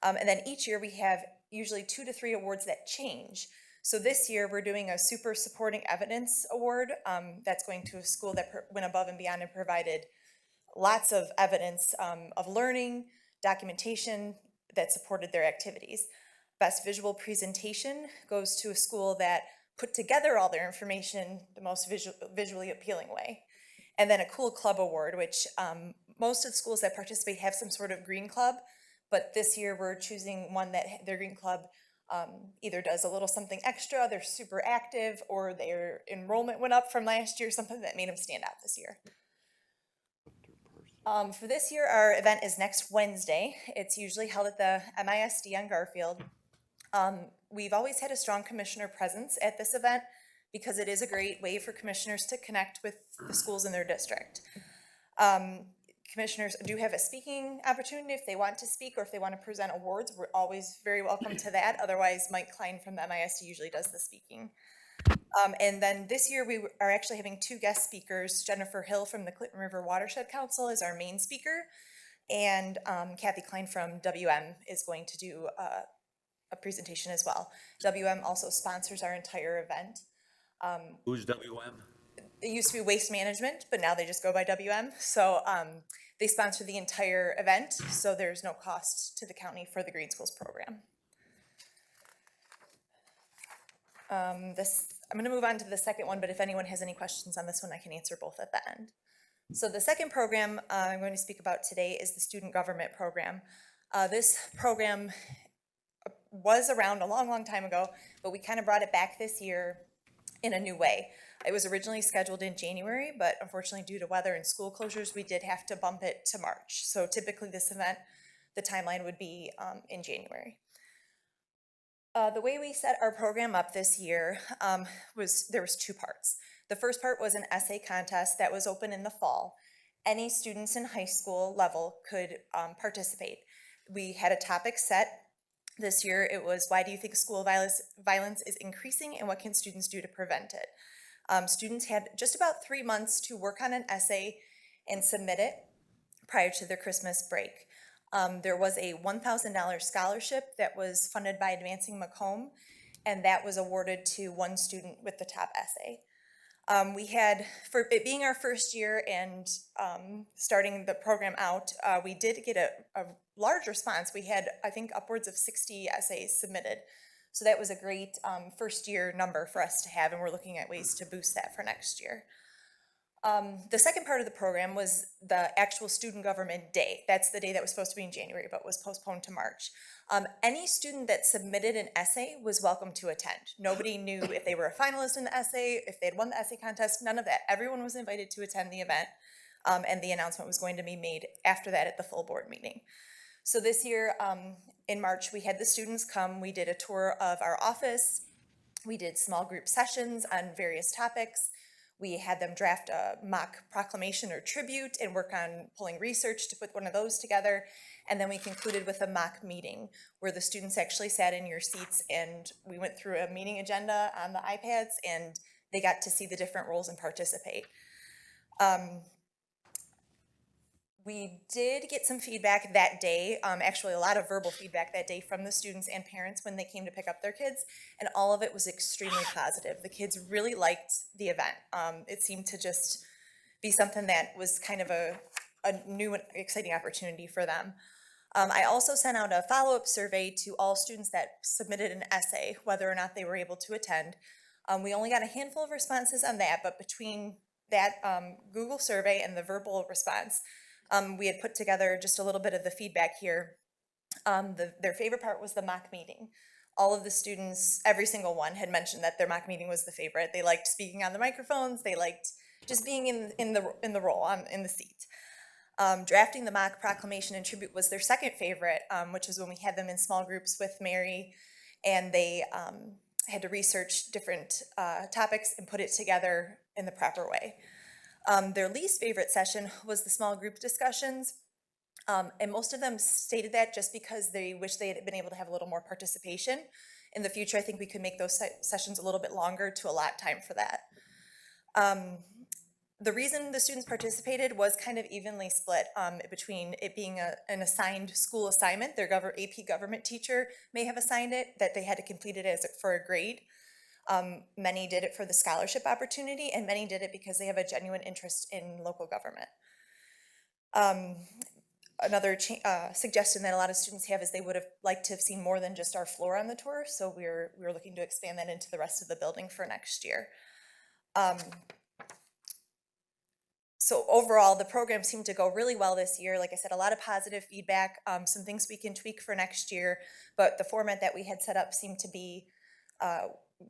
And then each year we have usually 2 to 3 awards that change. So this year we're doing a Super Supporting Evidence Award that's going to a school that went above and beyond and provided lots of evidence of learning, documentation that supported their activities. Best Visual Presentation goes to a school that put together all their information the most visually appealing way. And then a Cool Club Award, which most of the schools that participate have some sort of green club, but this year we're choosing one that their green club either does a little something extra, they're super active, or their enrollment went up from last year, something that made them stand out this year. For this year, our event is next Wednesday. It's usually held at the MISD on Garfield. We've always had a strong commissioner presence at this event because it is a great way for commissioners to connect with the schools in their district. Commissioners do have a speaking opportunity if they want to speak or if they want to present awards. We're always very welcome to that. Otherwise, Mike Klein from the MISD usually does the speaking. And then this year we are actually having 2 guest speakers. Jennifer Hill from the Clinton River Watershed Council is our main speaker, and Kathy Klein from WM is going to do a presentation as well. WM also sponsors our entire event. Who's WM? It used to be Waste Management, but now they just go by WM. So they sponsor the entire event, so there's no cost to the county for the Green Schools program. I'm going to move on to the second one, but if anyone has any questions on this one, I can answer both at the end. So the second program I'm going to speak about today is the Student Government Program. This program was around a long, long time ago, but we kind of brought it back this year in a new way. It was originally scheduled in January, but unfortunately due to weather and school closures, we did have to bump it to March. So typically this event, the timeline would be in January. The way we set our program up this year was 2 parts. The first part was an essay contest that was open in the fall. Any students in high school level could participate. We had a topic set. This year it was, why do you think school violence is increasing and what can students do to prevent it? Students had just about 3 months to work on an essay and submit it prior to their Christmas break. There was a $1,000 scholarship that was funded by Advancing Macomb, and that was awarded to one student with the top essay. We had, for it being our first year and starting the program out, we did get a large response. We had, I think, upwards of 60 essays submitted. So that was a great first year number for us to have, and we're looking at ways to boost that for next year. The second part of the program was the actual Student Government Day. That's the day that was supposed to be in January, but was postponed to March. Any student that submitted an essay was welcome to attend. Nobody knew if they were a finalist in the essay, if they'd won the essay contest, none of that. Everyone was invited to attend the event, and the announcement was going to be made after that at the full board meeting. So this year, in March, we had the students come. We did a tour of our office. We did small group sessions on various topics. We had them draft a mock proclamation or tribute and work on pulling research to put one of those together. And then we concluded with a mock meeting where the students actually sat in your seats and we went through a meeting agenda on the iPads and they got to see the different roles and participate. We did get some feedback that day, actually a lot of verbal feedback that day from the students and parents when they came to pick up their kids, and all of it was extremely positive. The kids really liked the event. It seemed to just be something that was kind of a new and exciting opportunity for them. I also sent out a follow-up survey to all students that submitted an essay, whether or not they were able to attend. We only got a handful of responses on that, but between that Google survey and the verbal response, we had put together just a little bit of the feedback here. Their favorite part was the mock meeting. All of the students, every single one, had mentioned that their mock meeting was the favorite. They liked speaking on the microphones. They liked just being in the role, in the seat. Drafting the mock proclamation and tribute was their second favorite, which is when we had them in small groups with Mary, and they had to research different topics and put it together in the proper way. Their least favorite session was the small group discussions, and most of them stated that just because they wish they had been able to have a little more participation in the future, I think we could make those sessions a little bit longer to allot time for that. The reason the students participated was kind of evenly split between it being an assigned school assignment. Their AP government teacher may have assigned it, that they had to complete it for a grade. Many did it for the scholarship opportunity, and many did it because they have a genuine interest in local government. Another suggestion that a lot of students have is they would have liked to have seen more than just our floor on the tour, so we're looking to expand that into the rest of the building for next year. So overall, the program seemed to go really well this year. Like I said, a lot of positive feedback, some things we can tweak for next year, but the format that we had set up seemed to be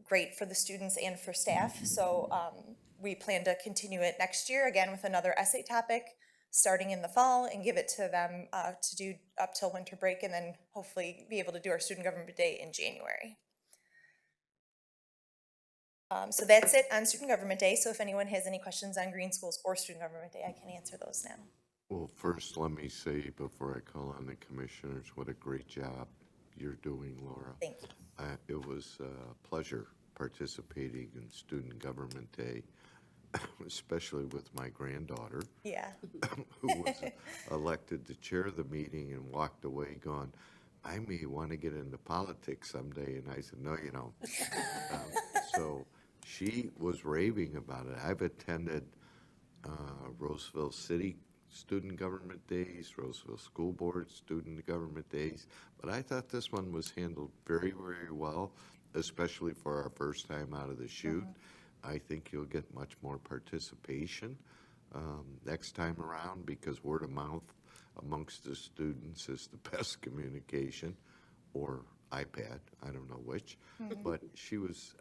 great for the students and for staff. So we plan to continue it next year, again with another essay topic, starting in the fall, and give it to them to do up till winter break, and then hopefully be able to do our Student Government Day in January. So that's it on Student Government Day. So if anyone has any questions on Green Schools or Student Government Day, I can answer those now. Well, first, let me say, before I call on the commissioners, what a great job you're doing, Laura. Thank you. It was a pleasure participating in Student Government Day, especially with my granddaughter. Yeah. Who was elected to chair the meeting and walked away going, I may want to get into politics someday. And I said, no, you don't. So she was raving about it. I've attended Roseville City Student Government Days, Roseville School Board Student Government Days, but I thought this one was handled very, very well, especially for our first time out of the chute. I think you'll get much more participation next time around, because word of mouth amongst the students is the best communication, or iPad, I don't know which, but she was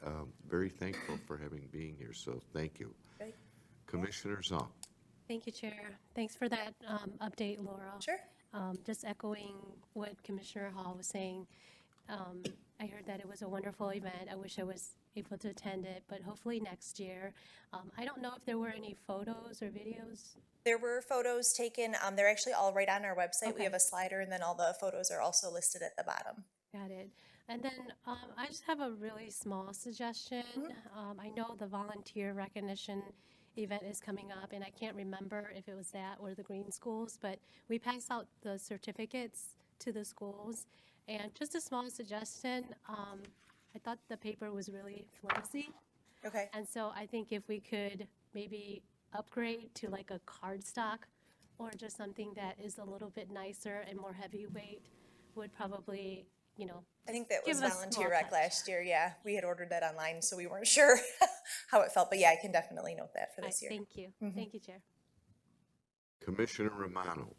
very thankful for having being here, so thank you. Great. Commissioner Zong. Thank you, Chair. Thanks for that update, Laura. Sure. Just echoing what Commissioner Hall was saying, I heard that it was a wonderful event. I wish I was able to attend it, but hopefully next year. I don't know if there were any photos or videos. There were photos taken. They're actually all right on our website. Okay. We have a slider, and then all the photos are also listed at the bottom. Got it. And then I just have a really small suggestion. I know the volunteer recognition event is coming up, and I can't remember if it was that or the Green Schools, but we pass out the certificates to the schools. And just a small suggestion, I thought the paper was really flimsy. Okay. And so I think if we could maybe upgrade to like a cardstock or just something that is a little bit nicer and more heavyweight would probably, you know, I think that was give us Volunteer small Rec touch. last year. Yeah, we had ordered that online, so we weren't sure how it felt. But yeah, I can definitely note that for this year. Thank you. Thank you, Chair. Commissioner Romano.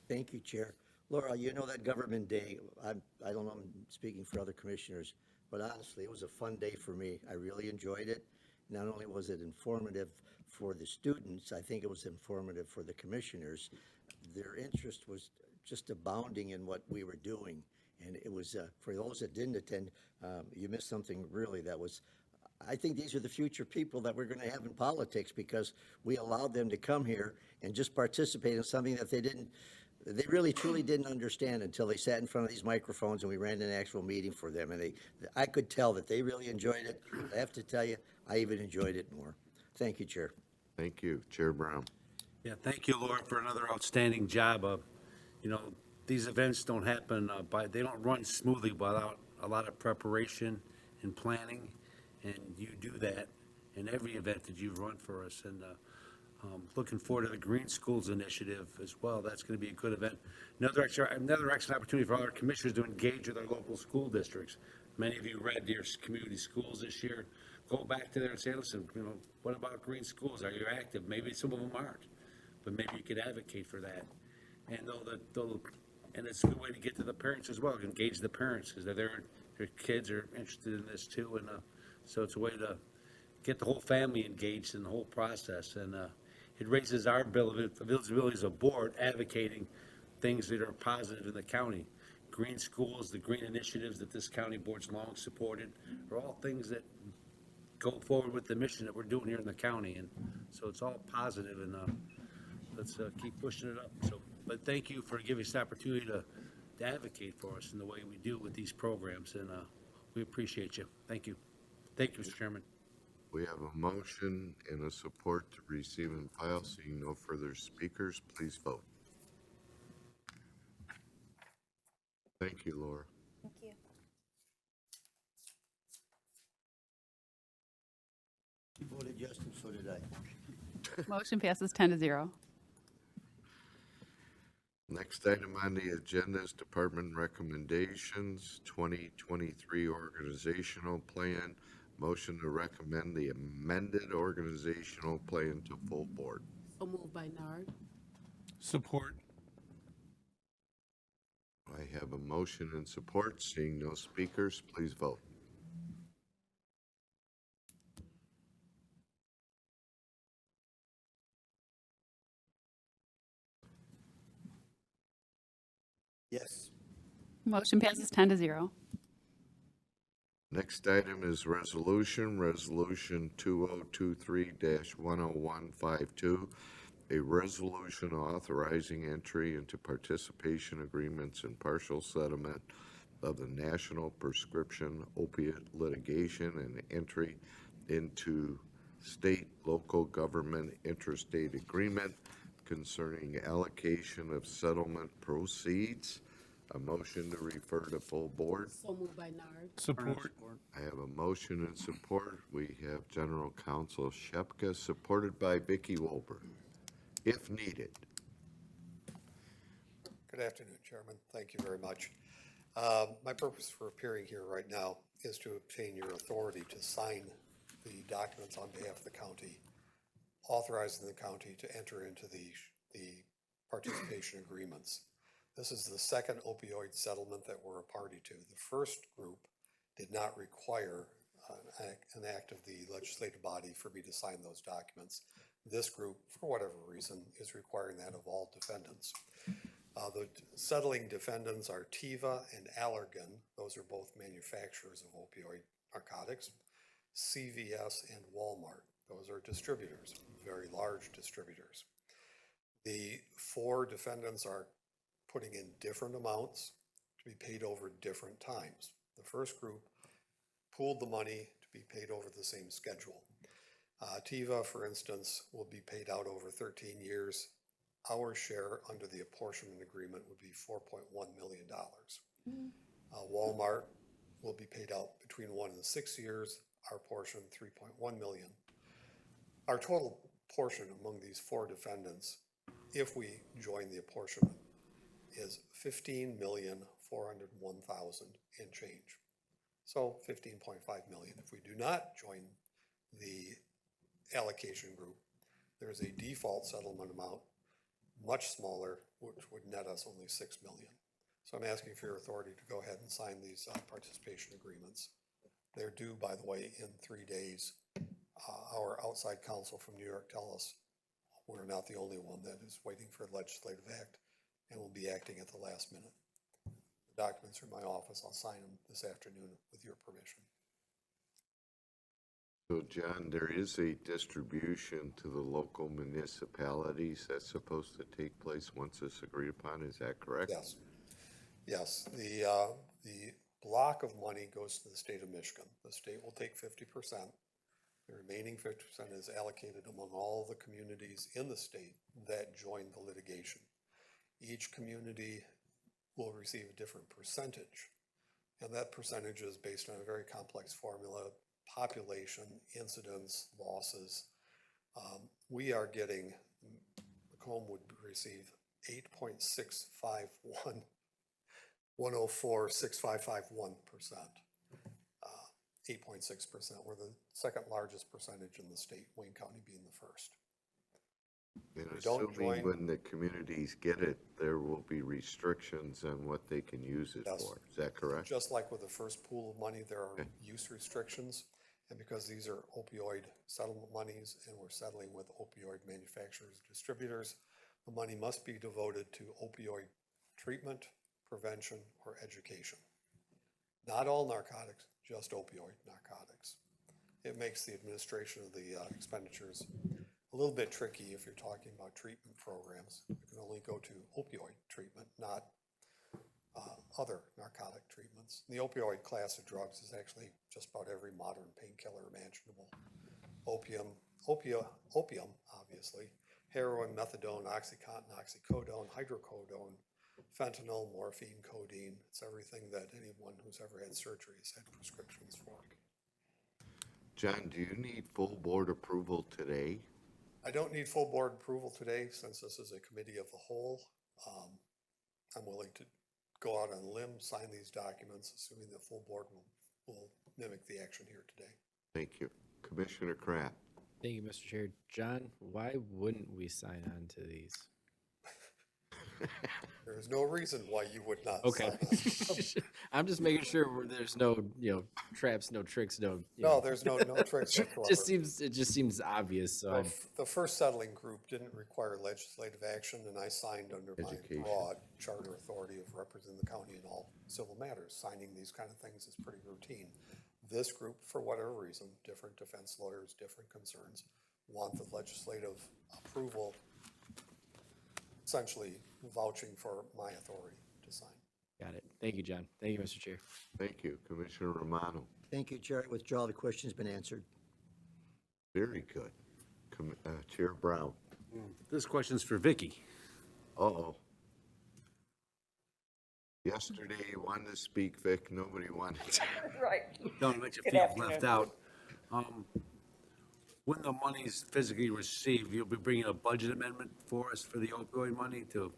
Thank you, Chair. Laura, you know that Government Day, I don't know, I'm speaking for other commissioners, but honestly, it was a fun day for me. I really enjoyed it. Not only was it informative for the students, I think it was informative for the commissioners. Their interest was just abounding in what we were doing. And it was, for those that didn't attend, you missed something really that was, I think these are the future people that we're going to have in politics, because we allowed them to come here and just participate in something that they really truly didn't understand until they sat in front of these microphones and we ran an actual meeting for them. And I could tell that they really enjoyed it. I have to tell you, I even enjoyed it more. Thank you, Chair. Thank you. Chair Brown. Yeah, thank you, Laura, for another outstanding job of, you know, these events don't happen they don't run smoothly without a lot of preparation and planning, and you do that in every event that you've run for us. And looking forward to the Green Schools Initiative as well. That's going to be a good event. Another excellent opportunity for all our commissioners to engage with our local school districts. Many of you read your community schools this year. Go back to there and say, listen, you know, what about Green Schools? Are you active? Maybe some of them aren't, but maybe you could advocate for that. And and it's a good way to get to the parents as well, engage the parents, because their kids are interested in this too. And so it's a way to get the whole family engaged in the whole process. And it raises our visibility as a board advocating things that are positive in the county. Green schools, the green initiatives that this county board's long supported are all things that go forward with the mission that we're doing here in the county. And so it's all positive, and let's keep pushing it up. So, but thank you for giving us the opportunity to advocate for us in the way we do with these programs. And We appreciate you. Thank you. Thank you, Mr. Chairman. We have a motion and a support to receive and file. Seeing no further speakers, please vote. Thank you, Laura. Thank you. You voted yes, and so did I. Motion passes 10-0. Next item on the agenda is Department Recommendations, 2023 Organizational Plan. Motion to recommend the amended organizational plan to full board. So moved by Nard. Support. I have a motion and support. Seeing no speakers, please vote. Yes. Motion passes 10-0. Next item is Resolution 2023-10152, a resolution authorizing entry into participation agreements and partial settlement of the National Prescription Opiate Litigation and entry into state, local government interstate agreement concerning allocation of settlement proceeds. A motion to refer to full board. So moved by Nard. Support. I have a motion and support. We have General Counsel Shepka, supported by Vicky Wolper, if needed. Good afternoon, Chairman. Thank you very much. My purpose for appearing here right now is to obtain your authority to sign the documents on behalf of the county, authorizing the county to enter into the participation agreements. This is the second opioid settlement that we're a party to. The first group did not require an act of the legislative body for me to sign those documents. This group, for whatever reason, is requiring that of all defendants. The settling defendants are Teva and Allergan. Those are both manufacturers of opioid narcotics. CVS and Walmart. Those are distributors, very large distributors. The four defendants are putting in different amounts to be paid over different times. The first group pooled the money to be paid over the same schedule. Teva, for instance, will be paid out over 13 years. Our share under the apportionment agreement would be $4.1 million. Walmart will be paid out between 1 and 6 years. Our portion, $3.1 million. Our total portion among these four defendants, if we join the apportionment, is $15,401,000 and change. So $15.5 million. If we do not join the allocation group, there's a default settlement amount, much smaller, which would net us only $6 million. So I'm asking for your authority to go ahead and sign these participation agreements. They're due, by the way, in 3 days. Our outside counsel from New York tell us we're not the only one that is waiting for a legislative act and will be acting at the last minute. The documents are in my office. I'll sign them this afternoon with your permission. So, John, there is a distribution to the local municipalities that's supposed to take place once it's agreed upon. Is that correct? Yes. Yes. The block of money goes to the state of Michigan. The state will take 50%. The remaining 50% is allocated among all the communities in the state that join the litigation. Each community will receive a different percentage, and that percentage is based on a very complex formula: population, incidence, losses. We are getting, Macomb would receive 8.651, 104.6551%. 8.6%. We're the second largest percentage in the state, Wayne County being the first. And don't assuming join- when the communities get it, there will be restrictions on what they can use it Yes. for. Is that correct? Just like with the first pool of money, there are use restrictions. And because these are opioid settlement monies and we're settling with opioid manufacturers, distributors, the money must be devoted to opioid treatment, prevention, or education. Not all narcotics, just opioid narcotics. It makes the administration of the expenditures a little bit tricky if you're talking about treatment programs. You can only go to opioid treatment, not other narcotic treatments. The opioid class of drugs is actually just about every modern painkiller imaginable. Opium, obviously, heroin, methadone, oxycontin, oxycodone, hydrocodone, fentanyl, morphine, codeine. It's everything that anyone who's ever had surgery has had prescriptions for. John, do you need full board approval today? I don't need full board approval today since this is a committee of the whole. I'm willing to go out on a limb, sign these documents, assuming the full board will mimic the action here today. Thank you. Commissioner Kraft. Thank you, Mr. Chair. John, why wouldn't we sign on to these? There is no reason why you would not. Okay. sign on. I'm just making sure there's no, traps, no tricks, no. No, there's no tricks whatsoever. It just seems obvious, so Well, I'm, the first settling group didn't require legislative action, and I signed under Education. my broad charter authority of representing the county in all civil matters. Signing these kind of things is pretty routine. This group, for whatever reason, different defense lawyers, different concerns, want the legislative approval, essentially vouching for my authority to sign. got it. Thank you, John. Thank you, Mr. Chair. Thank you. Commissioner Romano. Thank you, Chair. I withdraw. The question's been answered. Very good. Chair Brown. This question's for Vicky. Uh-oh. Yesterday you wanted to speak, Vic. Nobody wanted to. Right. Don't let you Good feel afternoon. left out. When the money's physically received, you'll be bringing a budget amendment for us for the opioid money to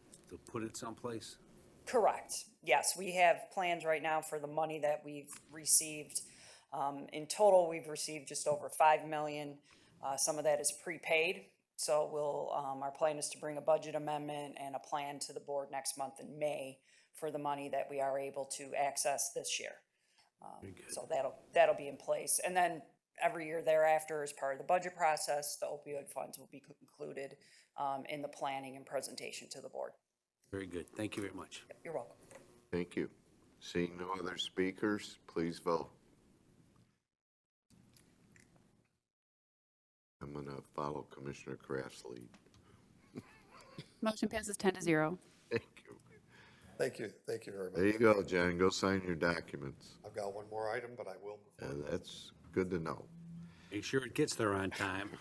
put it someplace? Correct. Yes, we have plans right now for the money that we've received. In total, we've received just over 5 million. Some of that is prepaid. So we'll, our plan is to bring a budget amendment and a plan to the board next month in May for the money that we are able to access this year. So that'll be in place. And then every year thereafter, as part of the budget process, the opioid funds will be included in the planning and presentation to the board. Very good. Thank you very much. You're welcome. Thank you. Seeing no other speakers, please vote. I'm going to follow Commissioner Kraft's lead. Motion passes 10-0. Thank you. Thank you. Thank you very much. There you go, John. Go sign your documents. I've got one more item, but I will. That's good to know. Make sure it gets there on time.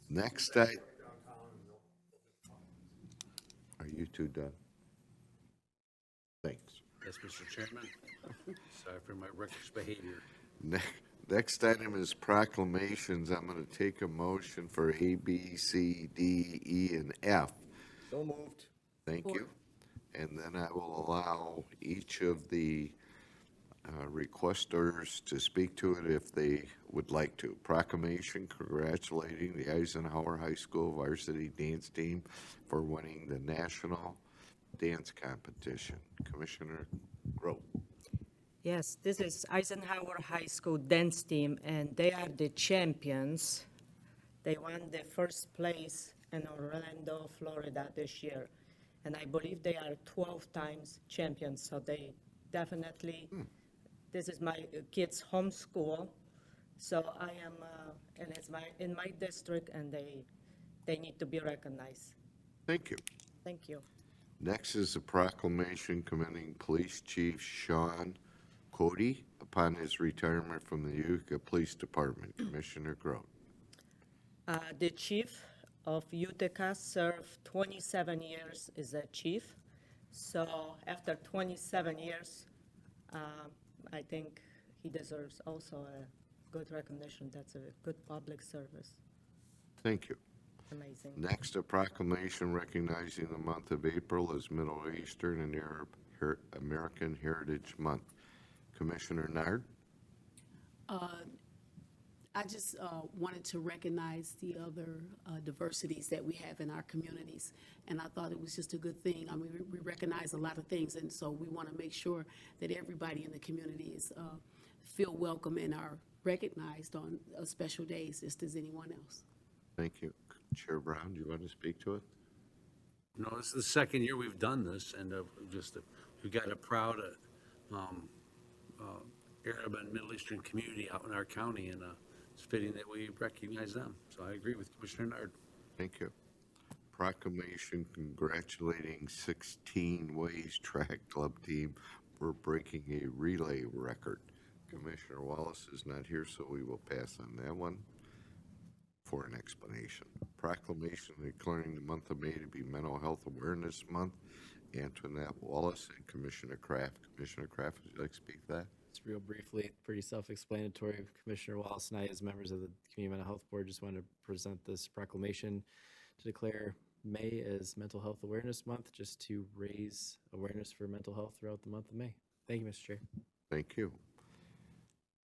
Next, are you two done? Thanks. Yes, Mr. Chairman. Sorry for my reckless behavior. Next item is proclamations. I'm going to take a motion for A, B, C, D, E, and F. So moved. Thank you. And then I will allow each of the requesters to speak to it if they would like to. Proclamation congratulating the Eisenhower High School varsity dance team for winning the national dance competition. Commissioner Groh. Yes, this is Eisenhower High School dance team, and they are the champions. They won the first place in Orlando, Florida this year. And I believe they are 12 times champions, so they definitely, this is my kids' home school. So I am, and it's in my district, and they need to be recognized. Thank you. Thank you. Next is a proclamation commending Police Chief Sean Cody upon his retirement from the Utica Police Department. Commissioner Groh. The chief of Utica served 27 years as a chief. So after 27 years, I think he deserves also a good recognition. That's a good public service. Thank you. Amazing. Next, a proclamation recognizing the month of April as Middle Eastern and Arab American Heritage Month. Commissioner Nard. I just wanted to recognize the other diversities that we have in our communities, and I thought it was just a good thing. I mean, we recognize a lot of things, and so we want to make sure that everybody in the community is feel welcome and are recognized on special days, just as anyone else. Thank you. Chair Brown, do you want to speak to it? No, this is the second year we've done this, and we've got a proud Arab and Middle Eastern community out in our county, and it's fitting that we recognize them. So I agree with Commissioner Nard. Thank you. proclamation congratulating 16 Ways Track Club team for breaking a relay record. Commissioner Wallace is not here, so we will pass on that one for an explanation. Proclamation declaring the month of May to be Mental Health Awareness Month. Antoinette Wallace and Commissioner Kraft. Commissioner Kraft, would you like to speak to that? Just real briefly, pretty self-explanatory. Commissioner Wallace and I, as members of the Community Mental Health Board, just wanted to present this proclamation to declare May as Mental Health Awareness Month, just to raise awareness for mental health throughout the month of May. Thank you, Mr. Chair. Thank you.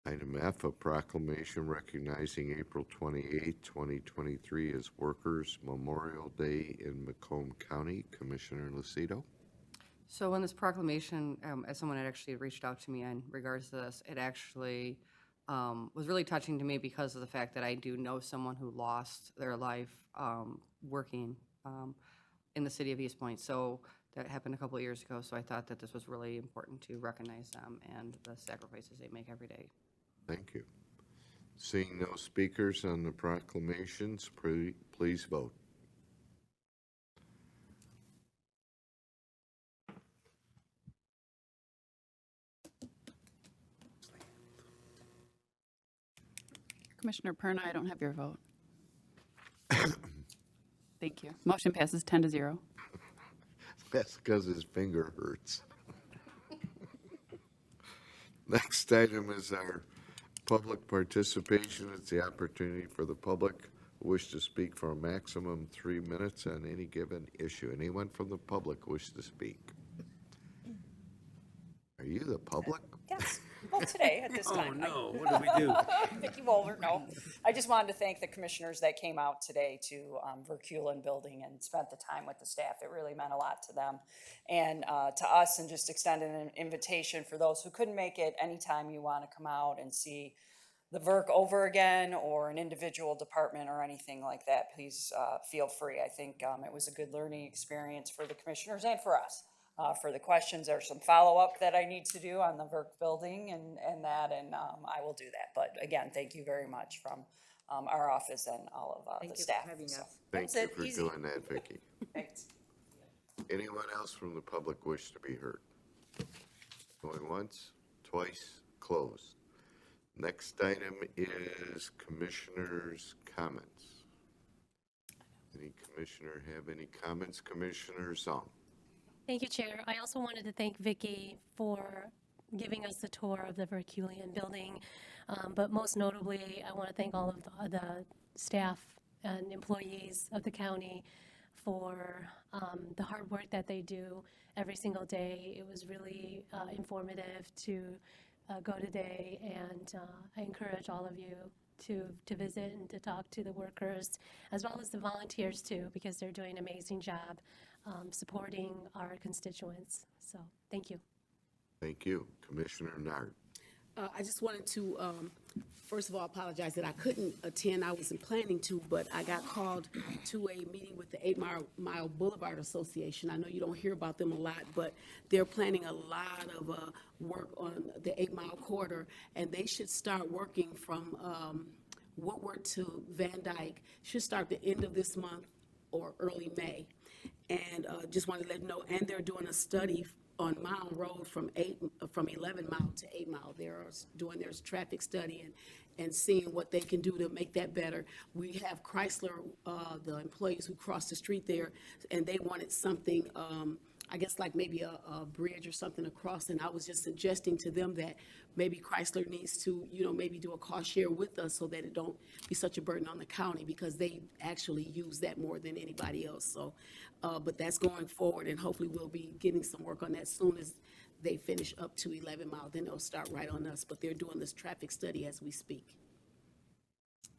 Item F, a proclamation recognizing April 28, 2023 as Workers' Memorial Day in Macomb County. Commissioner Lucido. So when this proclamation, as someone had actually reached out to me in regards to this, it actually was really touching to me because of the fact that I do know someone who lost their life working in the city of East Point. So that happened a couple of years ago. So I thought that this was really important to recognize them and the sacrifices they make every day. Thank you. Seeing no speakers on the proclamations, please vote. Commissioner Perna, I don't have your vote. Thank you. Motion passes 10-0. That's because his finger hurts. Next item is our public participation. It's the opportunity for the public who wish to speak for a maximum 3 minutes on any given issue. Anyone from the public wish to speak? Are you the public? Yes, well, today at this time. Oh, no, what did we do? Vicki Wolver, no. I just wanted to thank the commissioners that came out today to Verkulen Building and spent the time with the staff. It really meant a lot to them and to us, and just extended an invitation for those who couldn't make it. Anytime you want to come out and see the VERC over again, or an individual department or anything like that, please feel free. I think it was a good learning experience for the commissioners and for us. For the questions, there's some follow-up that I need to do on the VERC building and I will do that. But again, thank you very much from our office and all of the staff. Thank you for having us. Thank That's you it, for easy. doing that, Vicki. Thanks. Anyone else from the public wish to be heard? Going once, twice, closed. Next item is commissioners' comments. Any commissioner have any comments? Commissioner Zong. Thank you, Chair. I also wanted to thank Vicki for giving us the tour of the Verkulen building. But most notably, I want to thank all of the staff and employees of the county for the hard work that they do every single day. It was really informative to go today, and I encourage all of you to visit and to talk to the workers, as well as the volunteers too, because they're doing an amazing job supporting our constituents. So, thank you. Thank you. Commissioner Nard. I just wanted to, first of all, apologize that I couldn't attend. I wasn't planning to, but I got called to a meeting with the 8 Mile Boulevard Association. I know you don't hear about them a lot, but they're planning a lot of work on the 8 Mile corridor, and they should start working from Woodward to Van Dyke. Should start the end of this month or early May. And just wanted to let you know, and they're doing a study on Mound Road from 11 Mile to 8 Mile. They're doing their traffic study and seeing what they can do to make that better. We have Chrysler, the employees who cross the street there, and they wanted something, I guess like maybe a bridge or something across, and I was just suggesting to them that maybe Chrysler needs to, maybe do a cost share with us so that it don't be such a burden on the county, because they actually use that more than anybody else. So, but that's going forward, and hopefully we'll be getting some work on that soon as they finish up to 11 Mile. Then they'll start right on us, but they're doing this traffic study as we speak.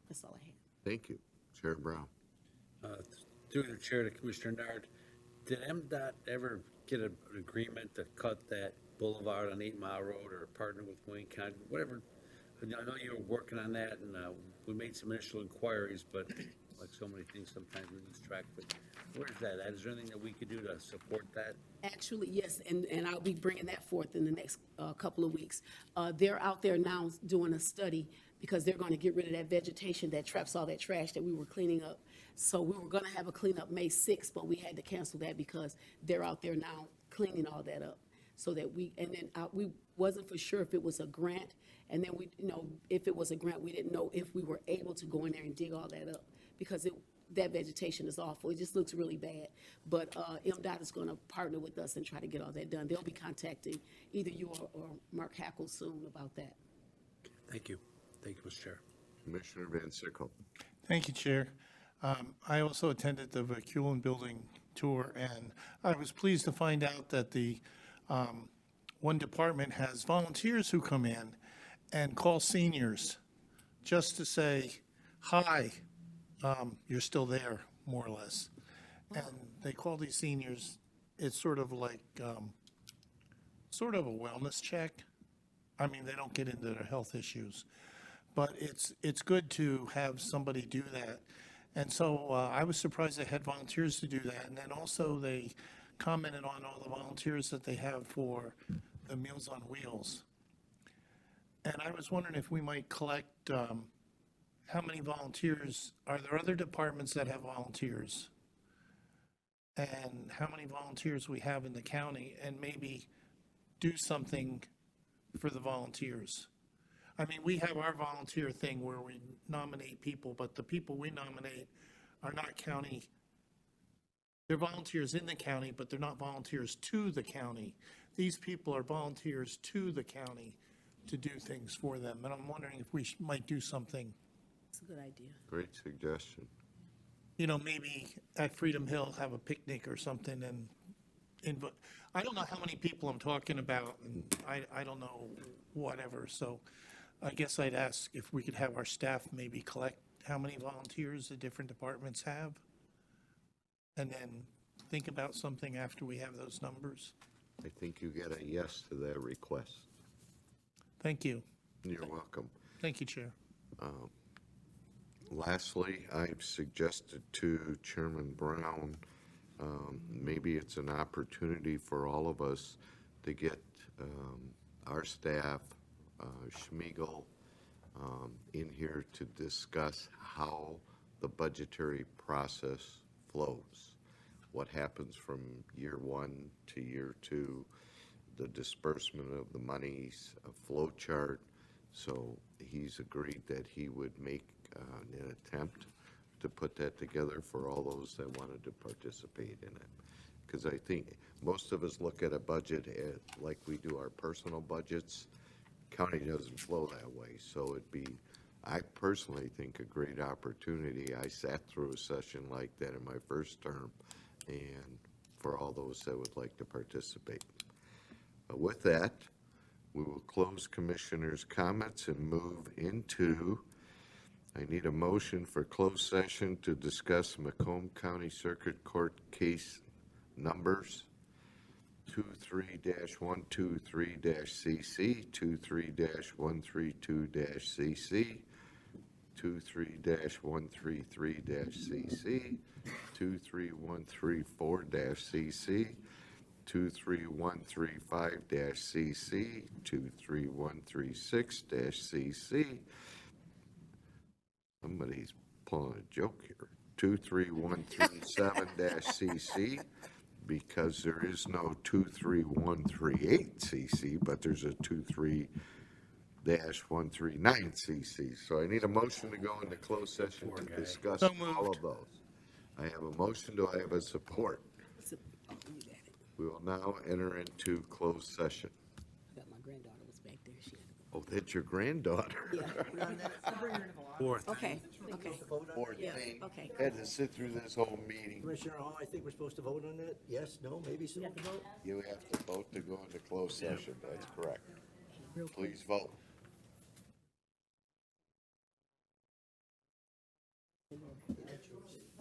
That's all I have. Thank you. Chair Brown. Through the chair to Commissioner Nard, did MDOT ever get an agreement to cut that boulevard on 8 Mile Road, or partner with Wayne County, whatever? I know you were working on that, and we made some initial inquiries, but like so many things, sometimes we lose track. But where's that at? Is there anything that we could do to support that? Actually, yes, and I'll be bringing that forth in the next couple of weeks. They're out there now doing a study because they're going to get rid of that vegetation that traps all that trash that we were cleaning up. So we were going to have a cleanup May 6th, but we had to cancel that because they're out there now cleaning all that up. So that we wasn't for sure if it was a grant, and then if it was a grant, we didn't know if we were able to go in there and dig all that up, because that vegetation is awful. It just looks really bad. But MDOT is going to partner with us and try to get all that done. They'll be contacting either you or Mark Hackle soon about that. Thank you. Thank you, Mr. Chair. Commissioner Van Sickle. Thank you, Chair. I also attended the Vacuum Building tour, and I was pleased to find out that the one department has volunteers who come in and call seniors just to say, hi, you're still there, more or less. And they call these seniors, it's sort of like, sort of a wellness check. I mean, they don't get into their health issues, but it's good to have somebody do that. And so I was surprised they had volunteers to do that. And then also they commented on all the volunteers that they have for the Meals on Wheels. And I was wondering if we might collect how many volunteers, are there other departments that have volunteers? And how many volunteers we have in the county, and maybe do something for the volunteers. I mean, we have our volunteer thing where we nominate people, but the people we nominate are not county. They're volunteers in the county, but they're not volunteers to the county. These people are volunteers to the county to do things for them. And I'm wondering if we might do something. It's a good idea. Great suggestion. You know, maybe at Freedom Hill, have a picnic or something, and I don't know how many people I'm talking about, and I don't know, whatever. So I guess I'd ask if we could have our staff maybe collect how many volunteers the different departments have, and then think about something after we have those numbers. I think you get a yes to that request. Thank you. You're welcome. Thank you, Chair. Lastly, I've suggested to Chairman Brown, maybe it's an opportunity for all of us to get our staff, Schmiegel, in here to discuss how the budgetary process flows. What happens from year one to year two, the disbursement of the monies, a flow chart. So he's agreed that he would make an attempt to put that together for all those that wanted to participate in it. Because I think most of us look at a budget like we do our personal budgets. County doesn't flow that way. So it'd be, I personally think, a great opportunity. I sat through a session like that in my first term, and for all those that would like to participate. With that, we will close commissioners' comments and move into, I need a motion for closed session to discuss Macomb County Circuit Court case numbers 23-123-CC, 23-132-CC, 23-133-CC, 23134-CC, 23135-CC, 23136-CC. Somebody's pulling a joke here. 23137-CC, because there is no 23138-CC, but there's a 23-139-CC. So I need a motion to go into closed session to discuss all of those. I have a motion. Do I have a support? We will now enter into closed session. I got my granddaughter was back there. She had to go. Oh, that's your granddaughter. Yeah. Fourth. Okay. Poor Yeah, thing. okay. Had to sit through this whole meeting. Commissioner Hall, I think we're supposed to vote on that? Yes, no, maybe so? You have to vote to go into closed session. That's correct. Please vote.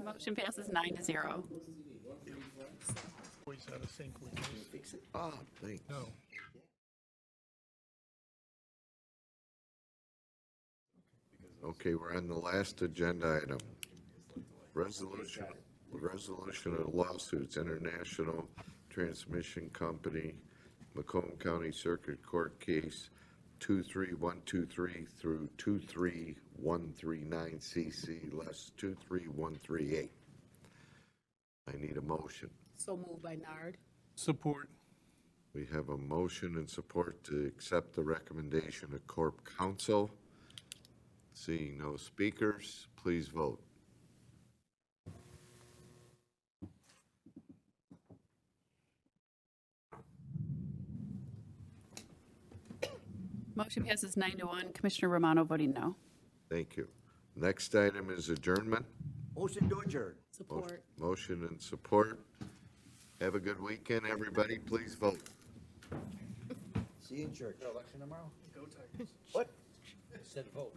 Motion passes 9-0. Always out of sync with you. Oh, thanks. No. Okay, we're on the last agenda item. Resolution of lawsuits, International Transmission Company, Macomb County Circuit Court Case 23123 through 23139CC, less 23138. I need a motion. So moved by Nard. Support. We have a motion and support to accept the recommendation of Corp Council. Seeing no speakers, please vote. Motion passes 9-1. Commissioner Romano voting no. Thank you. Next item is adjournment. Motion to adjourn. Support. Motion and support. Have a good weekend, everybody. Please vote. See you in church. Election tomorrow? Go Tigers. What? Said vote.